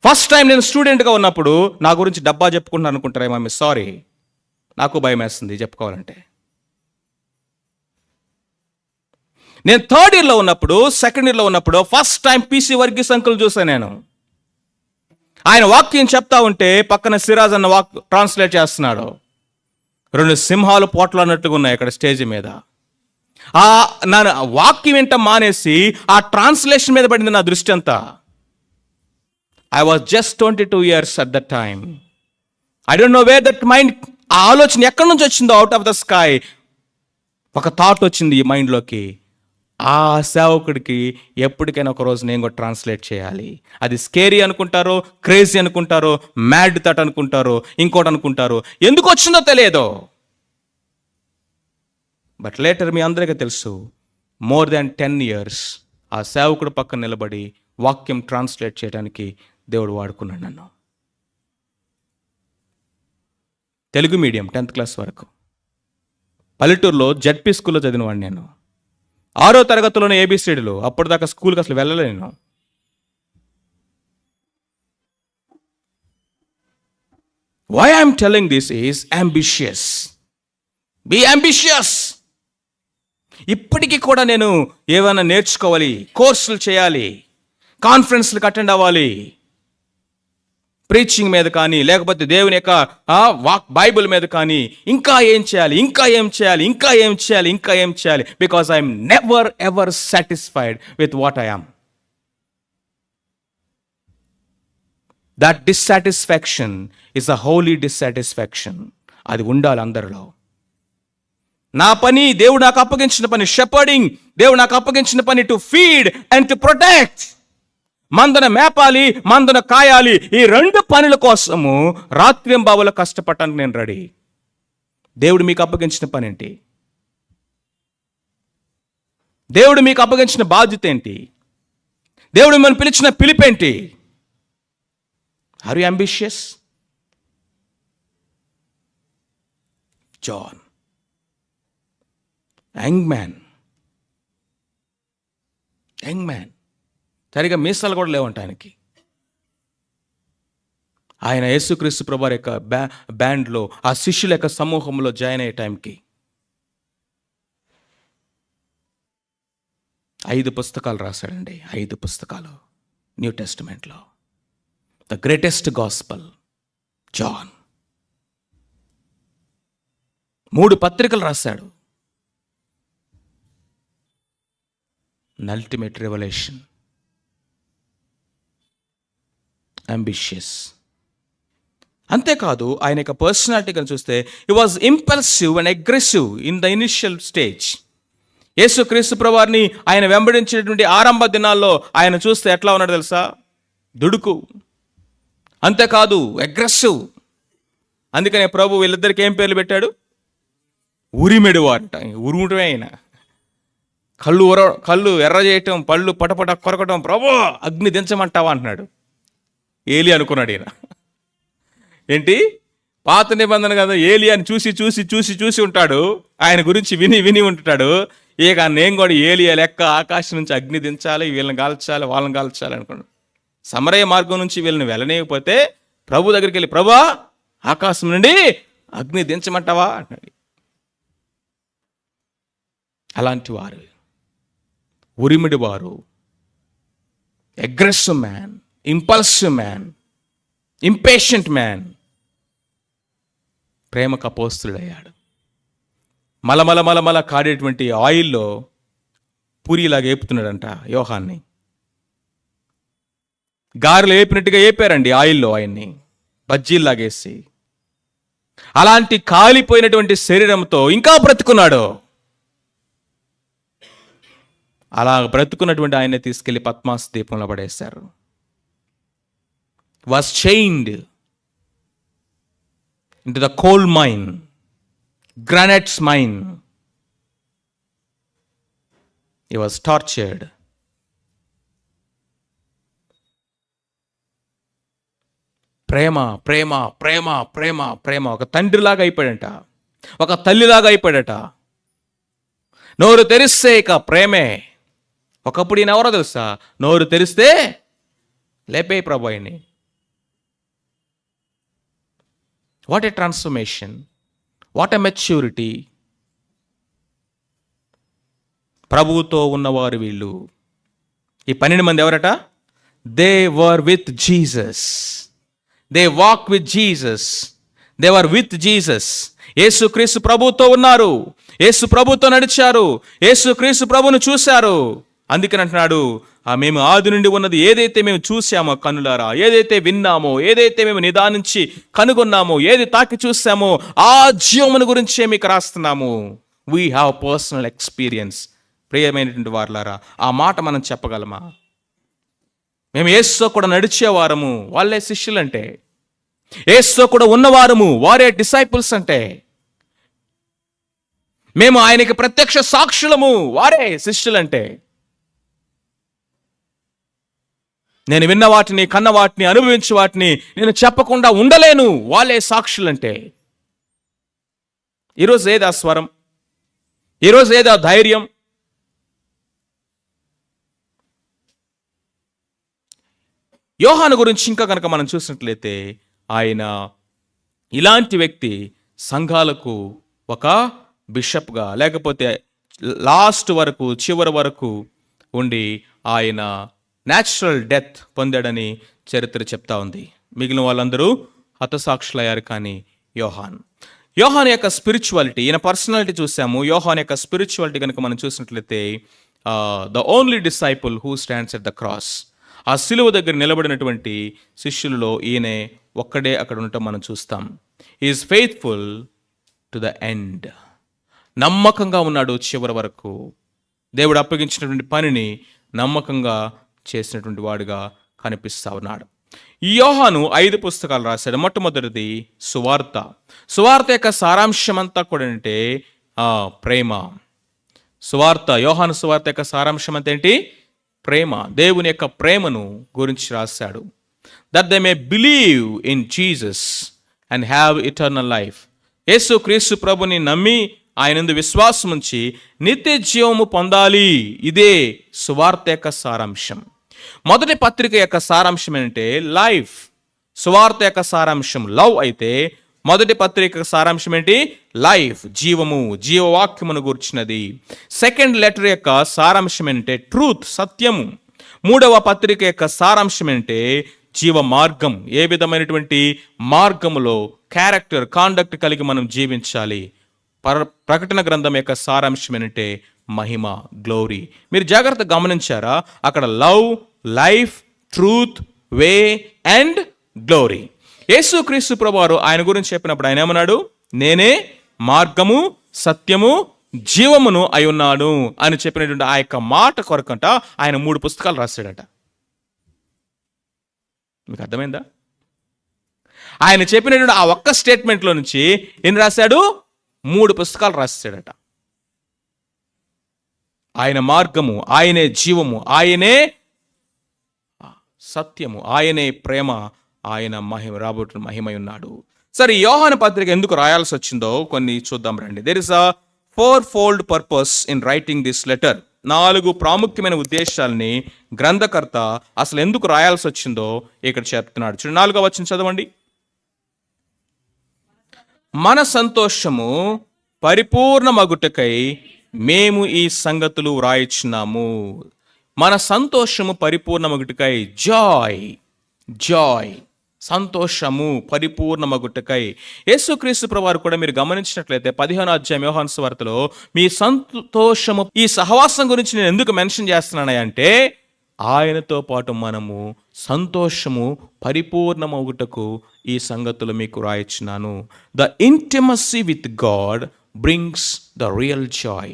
A: ఫస్ట్ టైం నేను స్టూడెంట్గా ఉన్నప్పుడు నా గురించి డబ్బా చెప్పుకుంటున్నాను అనుకుంటారేమో, సారీ, నాకు భయం వేస్తుంది చెప్పుకోవాలంటే. నేను థర్డ్ ఇయర్లో ఉన్నప్పుడు, సెకండ్ ఇయర్లో ఉన్నప్పుడు first time PC Varghese uncle చూసాను నేను. ఆయన వాక్యం చెప్తా ఉంటే పక్కన సిరాజ్ అన్న ట్రాన్స్లేట్ చేస్తున్నాడు. 2 సింహాలు పోట్లాడినట్టుగా ఉన్నాయి అక్కడ స్టేజ్ మీద. నా వాక్యం వింట మానేసి ఆ ట్రాన్స్లేషన్ మీద పడింది నా దృష్టి అంతా. I was just 22 years at that time. I don't know where that mind, ఆ ఆలోచన ఎక్కడి నుంచి వచ్చిందో, అవుట్ ఆఫ్ ద స్కై ఒక థాట్ వచ్చింది ఈ మైండ్లోకి. ఆ సేవకుడికి ఎప్పటికైనా ఒక రోజు నేను కూడా ట్రాన్స్లేట్ చేయాలి. అది స్కేరీ అనుకుంటారో, క్రేజీ అనుకుంటారో, మ్యాడ్ థాట్ అనుకుంటారో, ఇంకోటి అనుకుంటారో, ఎందుకు వచ్చిందో తెలియదు. బట్ లేటర్ మీ అందరికీ తెలుసు, మోర్ దాన్ 10 years ఆ సేవకుడు పక్కన నిలబడి వాక్యం ట్రాన్స్లేట్ చేయడానికి దేవుడు వాడుకున్నాడు నన్ను. తెలుగు మీడియం 10th క్లాస్ వరకు పల్లెటూరులో జడ్పీ స్కూల్లో చదివినవాడిని నేను. 6వ తరగతిలోనే ABCDలు. అప్పటిదాకా స్కూల్కి అసలు వెళ్ళలేను. Why I'm telling this is ambitious. Be ambitious. ఇప్పటికీ కూడా నేను ఏమైనా నేర్చుకోవాలి, కోర్సులు చేయాలి, కాన్ఫరెన్స్లకు అటెండ్ అవ్వాలి, ప్రీచింగ్ మీద కానీ, లేకపోతే దేవుని యొక్క బైబిల్ మీద కానీ, ఇంకా ఏం చేయాలి, because I'm never ever satisfied with what I am. That dissatisfaction is a holy dissatisfaction. అది ఉండాలి అందరిలో. నా పని, దేవుడు నాకు అప్పగించిన పని షెపర్డింగ్, దేవుడు నాకు అప్పగించిన పని to feed and to protect. మందన మేపాలి, మందన కాయాలి. ఈ 2 పనుల కోసము రాత్రింబావులో కష్టపడటానికి నేను రెడీ. దేవుడు మీకు అప్పగించిన పని ఏంటి? దేవుడు మీకు అప్పగించిన బాధ్యత ఏంటి? దేవుడు మిమ్మల్ని పిలిచిన పిలిపేంటి? Are you ambitious? John, young man, సరిగా మీసాలు కూడా లేవంట ఆయనకి. ఆయన యేసుక్రీస్తు ప్రభువారి యొక్క బ్యాండ్లో, ఆ శిష్యుల యొక్క సమూహంలో జాయిన్ అయ్యే టైంకి 5 పుస్తకాలు రాశాడండి. 5 పుస్తకాలు న్యూ టెస్టిమెంట్లో. The greatest gospel John. 3 పత్రికలు రాశాడు. Ultimate revolution. అంబిషియస్. అంతేకాదు ఆయన యొక్క పర్సనాలిటీ కనుక చూస్తే he was impulsive and aggressive in the initial stage. Yesukreestu ప్రభువారిని ఆయన వెంబడించినటువంటి ఆరంభ దినాల్లో ఆయన చూస్తే ఎట్లా ఉన్నాడు తెలుసా? దుడుకు. అంతేకాదు అగ్రెసివ్. అందుకనే ప్రభు వీళ్ళిద్దరికి ఏం పేర్లు పెట్టాడు? ఉరిమెడువారట. ఉరుముటమే ఆయన. కళ్ళు ఎర్ర చేయటం, పళ్ళు పటపట కొరకటం, ప్రభు అగ్ని దించమంటావా అంటున్నాడు. ఏలి అనుకున్నాడు ఈయన. ఏంటి? పాత నిబంధన కదా, ఏలియాని చూసి ఉంటాడు. ఆయన గురించి విని ఉంటాడు. ఇక నేను కూడా ఏలియా లెక్క ఆకాశం నుంచి అగ్ని దించాలి, వీళ్ళని వాళ్ళని కాల్చాలి అనుకున్నాడు. సమరయ మార్గం నుంచి వీళ్ళని వెళ్ళనేయకపోతే ప్రభు దగ్గరికి వెళ్ళి, ప్రభా ఆకాశం నుండి అగ్ని దించమంటావా అంటున్నాడు. అలాంటి వారు, ఉరిమిడి వారు, aggressive man, impulsive man, impatient man, ప్రేమకు అపోస్తుడయ్యాడు. మలమల కాడేటువంటి ఆయిల్లో పూరిలాగా ఏపుతున్నాడంట యోహాన్ని. గారెలు ఏపినట్టుగా ఏపారండి ఆయిల్లో ఆయన్ని, బజ్జీల్లాగేసి. అలాంటి కాలిపోయినటువంటి శరీరంతో ఇంకా బ్రతుకున్నాడు. అలా బ్రతుకున్నటువంటి ఆయన్ని తీసుకెళ్లి పద్మాస్ దీపంలో పడేశారు. Was chained into the coal mine, granite's mine. He was tortured. ప్రేమ ప్రేమ ప్రేమ ప్రేమ ప్రేమ. ఒక తండ్రిలాగా అయిపోయాడట, ఒక తల్లిలాగా అయిపోయాడట. నోరు తెరిస్తే ఇక ప్రేమే. ఒకప్పుడు ఈయన ఎవరో తెలుసా? నోరు తెరిస్తే లేపే ప్రభు ఆయన్ని. What a transformation, what a maturity. ప్రభువుతో ఉన్నవారు వీళ్ళు. ఈ 12 మంది ఎవరట? They were with Jesus, they walk with Jesus, they were with Jesus. Yesukreestu ప్రభువుతో ఉన్నారు, యేసు ప్రభుతో నడిచారు, యేసుక్రీస్తు ప్రభువును చూశారు. అందుకని అంటున్నాడు, మేము ఆది నుండి ఉన్నది ఏదైతే మేము చూసామో కన్నులారా, ఏదైతే విన్నామో, ఏదైతే మేము నిదానించి కనుగొన్నామో, ఏది తాకి చూసామో ఆ జీవమును గురించే మీకు రాస్తున్నాము. We have personal experience. ప్రియమైనటువంటి వారులారా, ఆ మాట మనం చెప్పగలమా? మేము యేసుతో కూడా నడిచేవారము, వాళ్ళే శిష్యులంటే. యేసుతో కూడా ఉన్నవారము, వారే డిసైపుల్స్ అంటే. మేము ఆయనకి ప్రత్యక్ష సాక్షులము, వారే శిష్యులంటే. నేను విన్న వాటిని, కన్న వాటిని, అనుభవించే వాటిని నేను చెప్పకుండా ఉండలేను, వాళ్ళే సాక్షులంటే. ఈరోజు ఏదా స్వరం? ఈరోజు ఏదా ధైర్యం? యోహాను గురించి ఇంకా కనుక మనం చూసినట్లయితే, ఆయన ఇలాంటి వ్యక్తి. సంఘాలకు ఒక బిషప్గా, లేకపోతే లాస్ట్ వరకు, చివరి వరకు ఉండి ఆయన న్యాచురల్ డెత్ పొందాడని చరిత్ర చెప్తా ఉంది. మిగిలిన వాళ్ళందరూ హతసాక్షులయ్యారు, కానీ యోహాను యొక్క స్పిరిచువాలిటీ, ఈయన పర్సనాలిటీ చూసాము. యోహాను యొక్క స్పిరిచువాలిటీ కనుక మనం చూసినట్లయితే, the only disciple who stands at the cross. ఆ సిలువ దగ్గర నిలబడినటువంటి శిష్యులలో ఈయనే ఒక్కడే అక్కడ ఉండటం మనం చూస్తాం. Is faithful to the end. నమ్మకంగా ఉన్నాడు చివరి వరకు. దేవుడు అప్పగించినటువంటి పనిని నమ్మకంగా చేసినటువంటి వాడుగా కనిపిస్తా ఉన్నాడు. ఈ యోహాను 5 పుస్తకాలు రాశాడు. మొట్టమొదటిది సువార్త. సువార్త యొక్క సారాంశం అంతా కూడా అంటే ప్రేమ. సువార్త, యోహాను సువార్త యొక్క సారాంశం అంతా ఏంటి? ప్రేమ. దేవుని యొక్క ప్రేమను గురించి రాశాడు. That they may believe in Jesus and have eternal life. Yesu Kreestu ప్రభుని నమ్మి ఆయనందు విశ్వాసం ఉంచి నిత్య జీవము పొందాలి. ఇదే సువార్త యొక్క సారాంశం. మొదటి పత్రిక యొక్క సారాంశం ఏంటంటే లైఫ్. సువార్త యొక్క సారాంశం లవ్ అయితే, మొదటి పత్రిక సారాంశం ఏంటి? లైఫ్, జీవము, జీవవాక్యమును గూర్చినది. సెకండ్ లెటర్ యొక్క సారాంశం ఏంటంటే ట్రూత్, సత్యము. మూడవ పత్రిక యొక్క సారాంశం ఏంటంటే జీవ మార్గం. ఏ విధమైనటువంటి మార్గములో క్యారెక్టర్, కాండక్ట్ కలిగి మనం జీవించాలి. ప్రకటన గ్రంథం యొక్క సారాంశం ఏంటంటే మహిమ, గ్లోరీ. మీరు జాగ్రత్తగా గమనించారా? అక్కడ love, life, truth, way and glory. యేసుక్రీస్తు ప్రభువారు ఆయన గురించి చెప్పినప్పుడు ఆయన ఏమన్నాడు? నేనే మార్గము, సత్యము, జీవమును అయి ఉన్నాను అని చెప్పినటువంటి ఆ యొక్క మాట కొరకంట ఆయన 3 పుస్తకాలు రాశాడట. మీకు అర్థమైందా? ఆయన చెప్పినటువంటి ఆ ఒక్క స్టేట్మెంట్లో నుంచి ఎన్ని రాశాడు? 3 పుస్తకాలు రాశాడట. ఆయన మార్గము, ఆయనే జీవము, ఆయనే సత్యము, ఆయనే ప్రేమ, ఆయన రాబోతున్న మహిమై ఉన్నాడు. సరే, యోహాను పత్రిక ఎందుకు రాయాల్సి వచ్చిందో కొన్ని చూద్దాం రండి. There is a 4-fold purpose in writing this letter. 4 ప్రాముఖ్యమైన ఉద్దేశాలని గ్రంథకర్త అసలు ఎందుకు రాయాల్సి వచ్చిందో ఇక్కడ చెప్తున్నాడు. చూడండి, 4వ వచనం చదవండి. మన సంతోషము పరిపూర్ణమగుటకై మేము ఈ సంగతులు వ్రాయిచున్నాము. మన సంతోషము పరిపూర్ణమగుటకై, జాయ్, సంతోషము పరిపూర్ణమగుటకై. యేసుక్రీస్తు ప్రభువారు కూడా మీరు గమనించినట్లయితే 15వ అధ్యాయం యోహాను సువార్తలో మీ సంతోషము, ఈ సహవాసం గురించి నేను ఎందుకు మెన్షన్ చేస్తున్నానంటే ఆయనతో పాటు మనము సంతోషము పరిపూర్ణమగుటకు ఈ సంగతులు మీకు రాయిచున్నాను. The intimacy with God brings the real joy.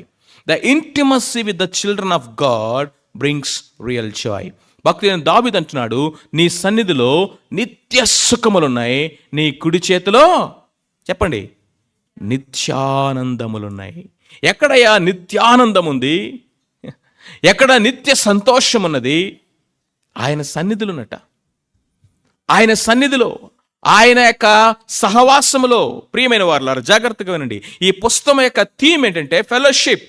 A: The intimacy with the children of God brings real joy. భక్తుడైన దావీదు అంటున్నాడు, నీ సన్నిధిలో నిత్య సుఖములున్నాయి, నీ కుడి చేతిలో చెప్పండి నిత్యానందములున్నాయి. ఎక్కడయ్యా నిత్యానందం ఉంది? ఎక్కడ నిత్య సంతోషం ఉన్నది? ఆయన సన్నిధిలోనట. ఆయన సన్నిధిలో, ఆయన యొక్క సహవాసములో. ప్రియమైన వారులారా, జాగ్రత్తగా వినండి. ఈ పుస్తకం యొక్క థీమ్ ఏంటంటే ఫెలోషిప్.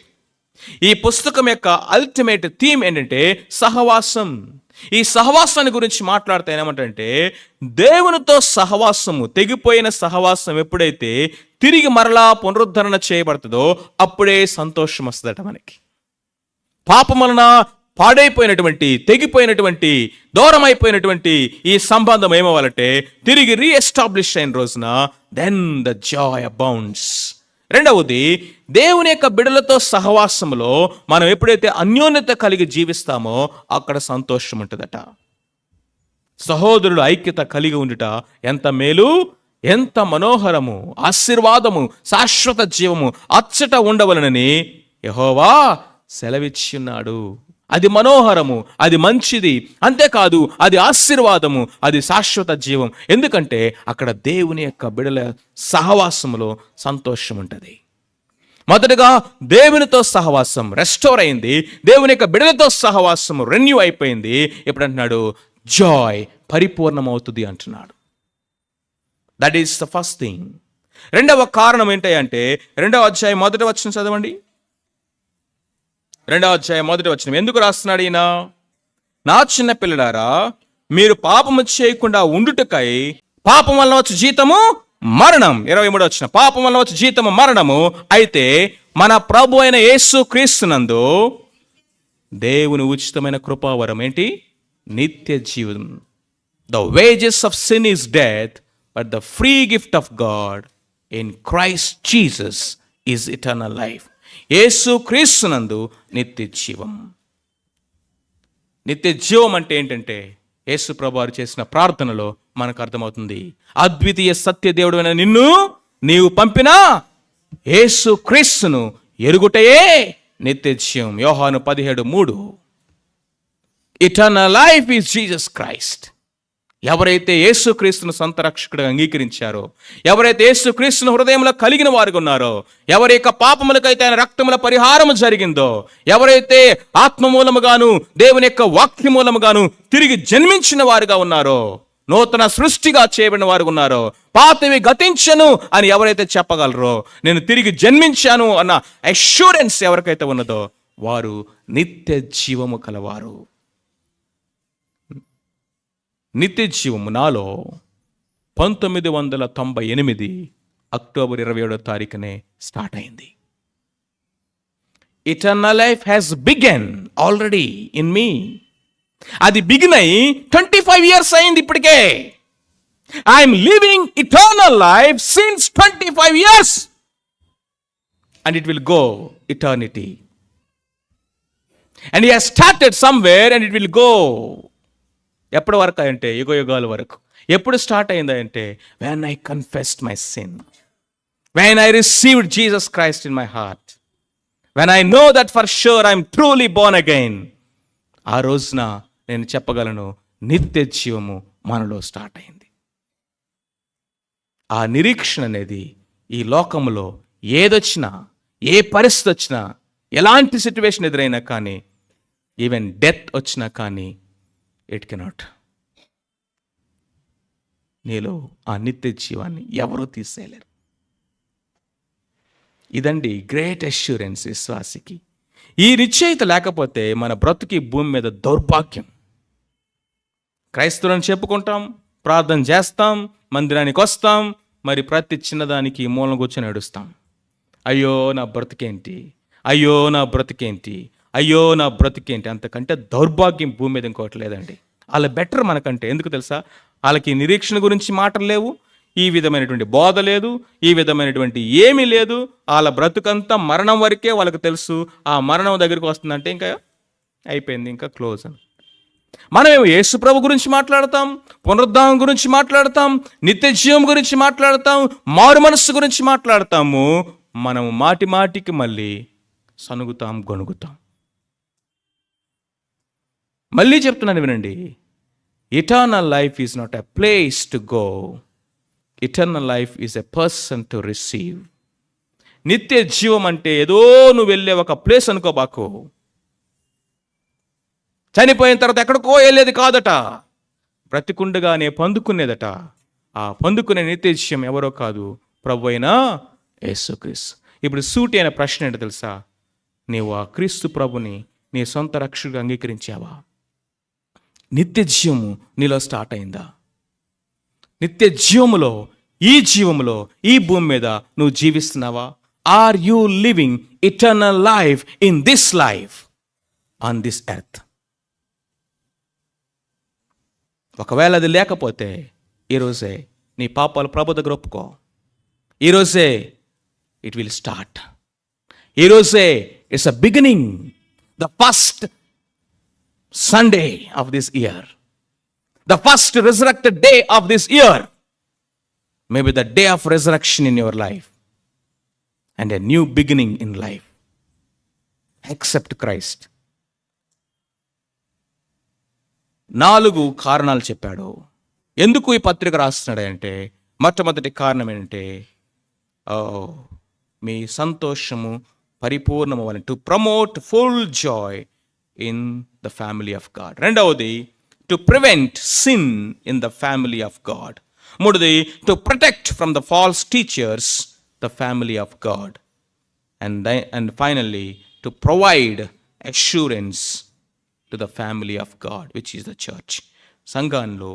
A: ఈ పుస్తకం యొక్క అల్టిమేట్ థీమ్ ఏంటంటే సహవాసం. ఈ సహవాసాన్ని గురించి మాట్లాడితే ఏమంటే దేవునితో సహవాసము, తెగిపోయిన సహవాసం ఎప్పుడైతే తిరిగి మరలా పునరుద్ధరణ చేయబడుతుందో అప్పుడే సంతోషం వస్తుందట మనకి. పాపం వలన పాడైపోయినటువంటి, తెగిపోయినటువంటి, దూరం అయిపోయినటువంటి ఈ సంబంధం ఏమవ్వాలంటే తిరిగి రీఎస్టాబ్లిష్ అయిన రోజున దెన్ ద జాయ్ అబౌండ్స్. రెండవది, దేవుని యొక్క బిడ్డలతో సహవాసంలో మనం ఎప్పుడైతే అన్యోన్యత కలిగి జీవిస్తామో అక్కడ సంతోషం ఉంటుందట. సహోదరుడు ఐక్యత కలిగి ఉండుట ఎంత మేలు, ఎంత మనోహరము, ఆశీర్వాదము, శాశ్వత జీవము అచ్చట ఉండవలనని యెహోవా సెలవిచ్చున్నాడు. అది మనోహరము, అది మంచిది, అంతేకాదు అది ఆశీర్వాదము, అది శాశ్వత జీవం. ఎందుకంటే అక్కడ దేవుని యొక్క బిడల సహవాసములో సంతోషం ఉంటుంది. మొదటగా దేవునితో సహవాసం రెస్టోర్ అయింది, దేవుని యొక్క బిడలతో సహవాసం రెన్యూ అయిపోయింది. ఇప్పుడు అంటున్నాడు జాయ్ పరిపూర్ణమవుతుంది అంటున్నాడు. That is the first thing. రెండవ కారణం ఏంటంటే 2వ అధ్యాయం 1వ వచనం చదవండి. 2వ అధ్యాయం 1వ వచనం ఎందుకు రాస్తున్నాడు ఈయన? నా చిన్న పిల్లలారా, మీరు పాపము చేయకుండా ఉండుటకై పాపం వలన వచ్చే జీతము మరణం. 23వ వచనం, పాపం వలన వచ్చే జీతము మరణము, అయితే మన ప్రభు అయిన యేసు క్రీస్తునందు దేవుని ఉచితమైన కృపావరం ఏంటి? నిత్య జీవం. The wages of sin is death, but the free gift of God in Christ Jesus is eternal life. Yesu క్రీస్తునందు నిత్య జీవం. నిత్య జీవం అంటే ఏంటంటే యేసు ప్రభువారు చేసిన ప్రార్థనలో మనకు అర్థమవుతుంది. అద్వితీయ సత్య దేవుడైన నిన్ను నీవు పంపిన యేసు క్రీస్తును ఎరుగుటయే నిత్య జీవం. యోహాను 17:3. Eternal life is Jesus Christ. ఎవరైతే యేసుక్రీస్తును సొంత రక్షకుడిగా అంగీకరించారో, ఎవరైతే యేసుక్రీస్తును హృదయంలో కలిగిన వారుగా ఉన్నారో, ఎవరి యొక్క పాపములకైతే ఆయన రక్తముల పరిహారము జరిగిందో, ఎవరైతే ఆత్మమూలముగాను దేవుని యొక్క వాక్య మూలముగాను తిరిగి జన్మించిన వారుగా ఉన్నారో, నూతన సృష్టిగా చేయబడిన వారు ఉన్నారో, పాతవి గతించను అని ఎవరైతే చెప్పగలరో, నేను తిరిగి జన్మించాను అన్న అష్యూరెన్స్ ఎవరికైతే ఉన్నదో వారు నిత్య జీవము కలవారు. నిత్య జీవము నాలో 1998 అక్టోబర్ 27వ తారీఖునే స్టార్ట్ అయింది. Eternal life has began already in me. అది బిగిన్ అయి 25 years అయింది ఇప్పటికే. I'm living eternal life since 25 years and it will go eternity. And he has started somewhere and it will go. ఎప్పటి వరకు అంటే యుగ యుగాల వరకు. ఎప్పుడు స్టార్ట్ అయిందా అంటే when I confessed my sin, when I received Jesus Christ in my heart, when I know that for sure I'm truly born again, ఆ రోజున నేను చెప్పగలను నిత్య జీవము మనలో స్టార్ట్ అయింది. ఆ నిరీక్షణ అనేది ఈ లోకంలో ఏదొచ్చినా, ఏ పరిస్థితి వచ్చినా, ఎలాంటి సిచ్యువేషన్ ఎదురైనా కానీ, ఈవెన్ డెత్ వచ్చినా కానీ ఇట్ కెనాట్. నీలో ఆ నిత్య జీవాన్ని ఎవరూ తీసేయలేరు. ఇదండి గ్రేట్ అష్యూరెన్స్ విశ్వాసికి. ఈ నిశ్చయిత లేకపోతే మన బ్రతుకి భూమి మీద దౌర్భాగ్యం. క్రైస్తవులను చెప్పుకుంటాం, ప్రార్థన చేస్తాం, మందిరానికి వస్తాం, మరి ప్రతి చిన్నదానికి మూలం కూర్చొని ఏడుస్తాం. అయ్యో నా బ్రతికేంటి, అయ్యో నా బ్రతికేంటి, అయ్యో నా బ్రతికేంటి. అంతకంటే దౌర్భాగ్యం భూమి మీద ఇంకోటి లేదండి. వాళ్ళ బెటర్ మనకంటే. ఎందుకు తెలుసా? వాళ్ళకి నిరీక్షణ గురించి మాటలు లేవు, ఈ విధమైనటువంటి బోధ లేదు, ఈ విధమైనటువంటి ఏమీ లేదు. వాళ్ళ బ్రతుకంతా మరణం వరకే వాళ్ళకి తెలుసు. ఆ మరణం దగ్గరికి వస్తుందంటే ఇంకా అయిపోయింది, ఇంకా క్లోజ్ అని. మనమేమో యేసు ప్రభు గురించి మాట్లాడతాం, పునరుద్ధానం గురించి మాట్లాడతాం, నిత్య జీవం గురించి మాట్లాడతాం, మారు మనస్సు గురించి మాట్లాడతాము. మనం మాటి మాటికి మళ్ళీ సనుగుతాం, గొణుగుతాం. మళ్ళీ చెప్తున్నాను వినండి, eternal life is not a place to go, eternal life is a person to receive. నిత్య జీవం అంటే ఏదో నువ్వు వెళ్ళే ఒక ప్లేస్ అనుకోబాకు. చనిపోయిన తర్వాత ఎక్కడికో వెళ్ళేది కాదట, బ్రతికుండగానే పొందుకునేదట. ఆ పొందుకునే నిత్య జీవం ఎవరో కాదు, ప్రభు అయిన యేసుక్రీస్తు. ఇప్పుడు సూటి అయిన ప్రశ్న ఏంటో తెలుసా? నీవు ఆ క్రీస్తు ప్రభుని నీ సొంత రక్షకుడిగా అంగీకరించావా? నిత్య జీవము నీలో స్టార్ట్ అయిందా? నిత్య జీవములో, ఈ జీవములో, ఈ భూమి మీద నువ్వు జీవిస్తున్నావా? Are you living eternal life in this life on this earth? ఒకవేళ అది లేకపోతే ఈరోజే నీ పాపాలు ప్రభు దగ్గర ఒప్పుకో. ఈరోజే ఇట్ విల్ స్టార్ట్. ఈరోజే it's a beginning, the first Sunday of this year, the first resurrected day of this year, maybe the day of resurrection in your life and a new beginning in life. Accept Christ. 4 కారణాలు చెప్పాడు ఎందుకు ఈ పత్రిక రాస్తున్నాడు అంటే, మొట్టమొదటి కారణం ఏంటంటే మీ సంతోషము పరిపూర్ణము అని, to promote full Joy in the family of God. రెండవది, to prevent sin in the family of God. మూడవది, to protect from the false teachers the family of God. And finally, to provide assurance to the family of God, which is the church. సంఘంలో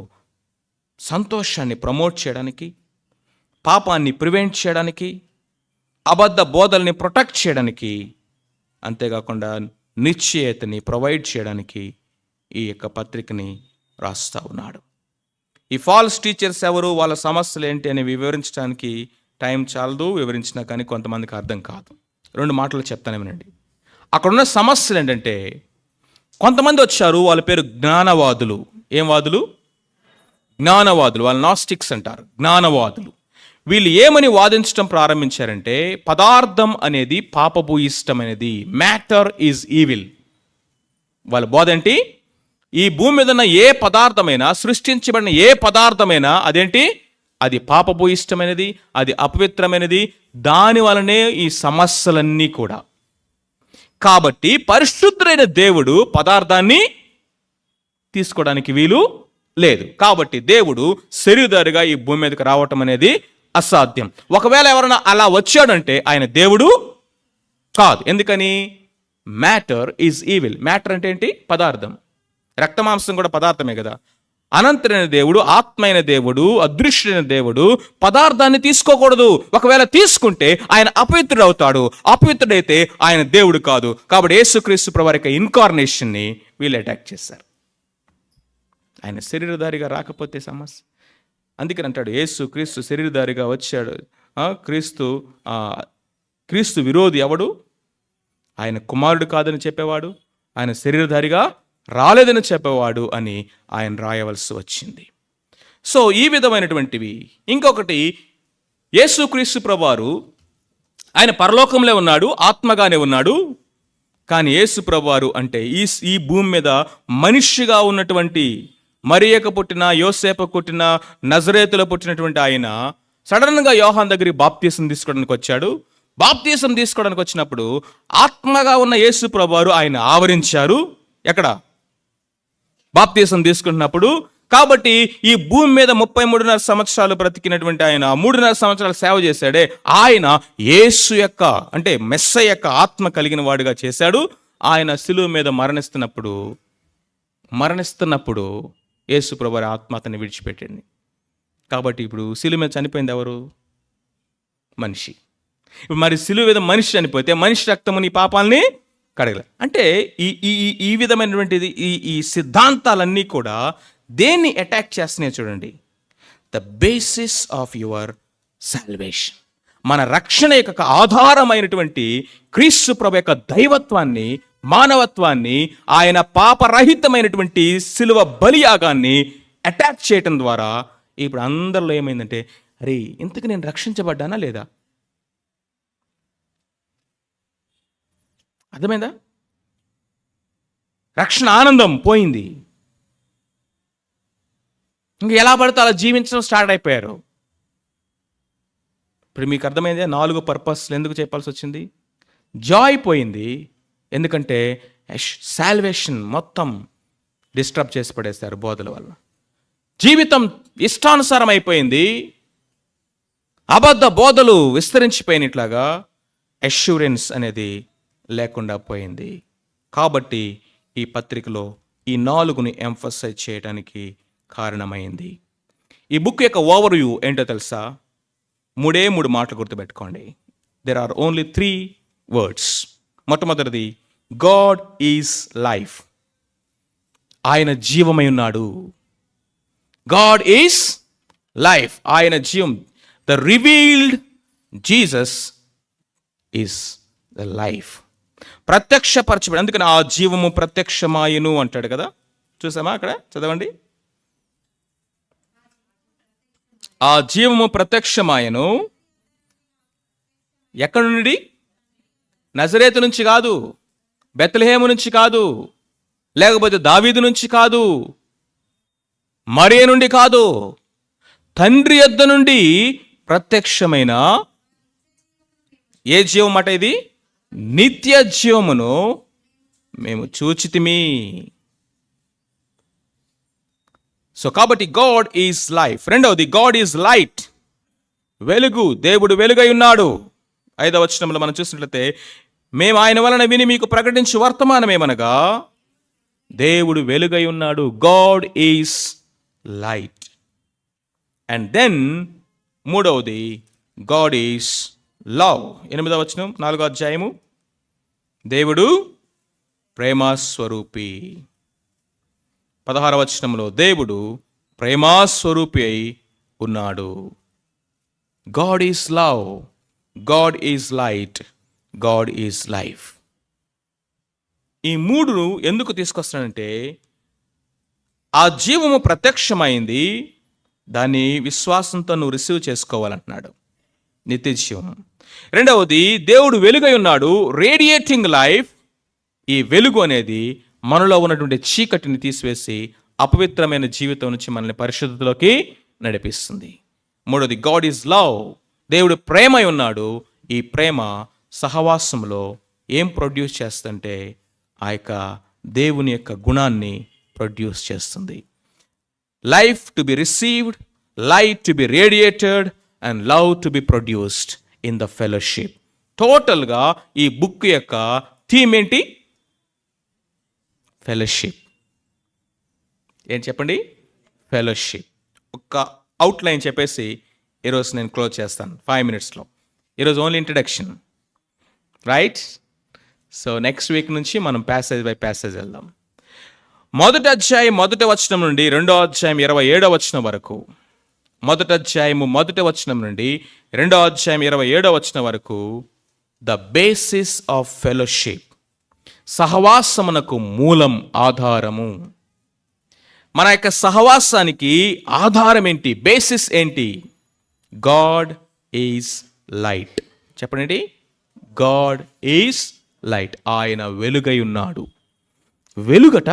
A: సంతోషాన్ని promote చేయడానికి, పాపాన్ని prevent చేయడానికి, అబద్ధ బోధల్ని protect చేయడానికి, అంతేకాకుండా నిశ్చయతని provide చేయడానికి ఈ యొక్క పత్రికని రాస్తా ఉన్నాడు. ఈ ఫాల్స్ టీచర్స్ ఎవరు, వాళ్ళ సమస్యలు ఏంటి అని వివరించడానికి టైం చాలదు, వివరించినా కానీ కొంతమందికి అర్థం కాదు. 2 మాటలు చెప్తాను వినండి. అక్కడున్న సమస్యలు ఏంటంటే, కొంతమంది వచ్చారు, వాళ్ళ పేరు జ్ఞానవాదులు. ఏం వాదులు? జ్ఞానవాదులు. వాళ్ళు నాస్టిక్స్ అంటారు, జ్ఞానవాదులు. వీళ్ళు ఏమని వాదించడం ప్రారంభించారంటే, పదార్థం అనేది పాపభూయిష్టమైనది, మ్యాటర్ ఈజ్ ఈవిల్. వాళ్ళ బోధ ఏంటి? ఈ భూమి మీద ఉన్న ఏ పదార్థమైనా, సృష్టించబడిన ఏ పదార్థమైనా అదేంటి? అది పాపభూయిష్టమైనది, అది అపవిత్రమైనది. దాని వలనే ఈ సమస్యలన్నీ కూడా. కాబట్టి పరిశుద్ధుడైన దేవుడు పదార్థాన్ని తీసుకోవడానికి వీలు లేదు. కాబట్టి దేవుడు శరీరధారిగా ఈ భూమి మీదకి రావటం అనేది అసాధ్యం. ఒకవేళ ఎవరైనా అలా వచ్చాడంటే ఆయన దేవుడు కాదు. ఎందుకని? Matter is evil. మ్యాటర్ అంటే ఏంటి? పదార్థం. రక్తమాంసం కూడా పదార్థమే కదా. అనంతుడైన దేవుడు, ఆత్మైన దేవుడు, అదృశ్యమైన దేవుడు పదార్థాన్ని తీసుకోకూడదు. ఒకవేళ తీసుకుంటే ఆయన అపవిత్రుడు అవుతాడు. అపవిత్రుడైతే ఆయన దేవుడు కాదు. కాబట్టి యేసుక్రీస్తు ప్రభువు యొక్క ఇన్కార్నేషన్ని వీళ్ళు అటాక్ చేశారు. ఆయన శరీరధారిగా రాకపోతే సమస్య. అందుకని అంటాడు, యేసు క్రీస్తు శరీరధారిగా వచ్చాడు. క్రీస్తు విరోధి ఎవడు? ఆయన కుమారుడు కాదని చెప్పేవాడు, ఆయన శరీరధారిగా రాలేదని చెప్పేవాడు అని ఆయన రాయవలసి వచ్చింది. సో ఈ విధమైనటువంటివి. ఇంకొకటి, యేసుక్రీస్తు ప్రభువారు ఆయన పరలోకంలో ఉన్నాడు, ఆత్మగానే ఉన్నాడు. కానీ యేసు ప్రభువారు అంటే ఈ భూమి మీద మనిషిగా ఉన్నటువంటి, మరియకు పుట్టిన, యోసేపు పుట్టిన, నజరేతులో పుట్టినటువంటి ఆయన సడన్గా యోహాన్ దగ్గరికి బాప్తీసం తీసుకోవడానికి వచ్చాడు. బాప్తీసం తీసుకోవడానికి వచ్చినప్పుడు ఆత్మగా ఉన్న యేసు ప్రభువారు ఆయన ఆవరించారు. ఎక్కడ? బాప్తీసం తీసుకుంటున్నప్పుడు. కాబట్టి ఈ భూమి మీద 33.5 సంవత్సరాలు బ్రతికినటువంటి ఆయన 3.5 సంవత్సరాలు సేవ చేశాడే, ఆయన యేసు యొక్క అంటే మెస్సయ్య యొక్క ఆత్మ కలిగిన వాడిగా చేశాడు. ఆయన శిలువ మీద మరణిస్తున్నప్పుడు యేసు ప్రభువారి ఆత్మ అతన్ని విడిచిపెట్టింది. కాబట్టి ఇప్పుడు శిలువ మీద చనిపోయింది ఎవరు? మనిషి. మరి శిలువ మీద మనిషి చనిపోతే మనిషి రక్తము నీ పాపాలని కడగలే. అంటే ఈ విధమైనటువంటిది ఈ సిద్ధాంతాలన్నీ కూడా దేన్ని అటాక్ చేస్తున్నాయి చూడండి. The basis of your salvation. మన రక్షణ యొక్క ఆధారమైనటువంటి క్రీస్తు ప్రభు యొక్క దైవత్వాన్ని, మానవత్వాన్ని, ఆయన పాపరహితమైనటువంటి శిలువ బలియాగాన్ని అటాక్ చేయటం ద్వారా ఇప్పుడు అందరిలో ఏమైందంటే, అరే ఇంతకు నేను రక్షించబడ్డానా లేదా? అర్థమైందా? రక్షణ ఆనందం పోయింది. ఇంక ఎలా పడితే అలా జీవించడం స్టార్ట్ అయిపోయారు. ఇప్పుడు మీకు అర్థమైందే 4 పర్పస్లు ఎందుకు చెప్పాల్సి వచ్చింది. జాయ్ పోయింది. ఎందుకంటే సాల్వేషన్ మొత్తం డిస్టర్బ్ చేసి పడేస్తారు బోధల వల్ల. జీవితం ఇష్టానుసారం అయిపోయింది. అబద్ధ బోధలు విస్తరించిపోయినట్లాగా అష్యూరెన్స్ అనేది లేకుండా పోయింది. కాబట్టి ఈ పత్రికలో ఈ 4ని ఎంఫసైజ్ చేయడానికి కారణమైంది. ఈ బుక్ యొక్క ఓవర్ వ్యూ ఏంటో తెలుసా? 3 మాటలు గుర్తుపెట్టుకోండి. There are only 3 words. మొట్టమొదటిది, గాడ్ ఈజ్ లైఫ్. ఆయన జీవమై ఉన్నాడు. గాడ్ ఈజ్ లైఫ్, ఆయన జీవం. The revealed Jesus is the life. ప్రత్యక్షపరచబడి, అందుకని ఆ జీవము ప్రత్యక్షమాయను అంటాడు కదా. చూసామా అక్కడ? చదవండి. ఆ జీవము ప్రత్యక్షమాయను. ఎక్కడి నుండి? నజరేతు నుంచి కాదు, బెత్లెహేము నుంచి కాదు, లేకపోతే దావీదు నుంచి కాదు, మరియ నుండి కాదు, తండ్రి యొద్ద నుండి ప్రత్యక్షమైన ఏ జీవం అట ఇది? నిత్య జీవమును మేము చూచితిమి. సో కాబట్టి గాడ్ ఈజ్ లైఫ్. రెండవది, గాడ్ ఈజ్ లైట్. వెలుగు. దేవుడు వెలుగై ఉన్నాడు. 5వ వచనంలో మనం చూసినట్లయితే, మేము ఆయన వలన విని మీకు ప్రకటించు వర్తమానమేమనగా దేవుడు వెలుగై ఉన్నాడు. God is light. And then మూడవది, గాడ్ ఈజ్ లవ్. 8వ వచనం 4వ అధ్యాయము, దేవుడు ప్రేమస్వరూపి. 16వ వచనంలో దేవుడు ప్రేమస్వరూపి అయి ఉన్నాడు. God is love, God is light, God is life. ఈ 3 ఎందుకు తీసుకొస్తానంటే, ఆ జీవము ప్రత్యక్షమైంది, దాన్ని విశ్వాసంతో నువ్వు రిసీవ్ చేసుకోవాలంటున్నాడు, నిత్య జీవం. రెండవది, దేవుడు వెలుగై ఉన్నాడు, రేడియేటింగ్ లైఫ్. ఈ వెలుగు అనేది మనలో ఉన్నటువంటి చీకటిని తీసివేసి అపవిత్రమైన జీవితం నుంచి మనల్ని పరిశుద్ధతలోకి నడిపిస్తుంది. మూడవది, గాడ్ ఈజ్ లవ్. దేవుడు ప్రేమై ఉన్నాడు. ఈ ప్రేమ సహవాసంలో ఏం ప్రొడ్యూస్ చేస్తుంటే ఆ యొక్క దేవుని యొక్క గుణాన్ని ప్రొడ్యూస్ చేస్తుంది. Life to be received, light to be radiated and love to be produced in the fellowship. టోటల్గా ఈ బుక్ యొక్క థీమ్ ఏంటి? ఫెలోషిప్. ఏం చెప్పండి? ఫెలోషిప్. ఒక అవుట్లైన్ చెప్పేసి ఈరోజు నేను క్లోజ్ చేస్తాను 5 minutesలో. ఈరోజు only introduction, right? So next week నుంచి మనం ప్యాసేజ్ బై ప్యాసేజ్ వెళ్దాం. 1వ అధ్యాయం 1వ వచనం నుండి 2వ అధ్యాయం 27వ వచనం వరకు. 1వ అధ్యాయము 1వ వచనం నుండి 2వ అధ్యాయం 27వ వచనం వరకు ద బేసిస్ ఆఫ్ ఫెలోషిప్. సహవాసమునకు మూలం, ఆధారము. మన యొక్క సహవాసానికి ఆధారం ఏంటి? బేసిస్ ఏంటి? God is light. చెప్పండి, గాడ్ ఈజ్ లైట్. ఆయన వెలుగై ఉన్నాడు. వెలుగట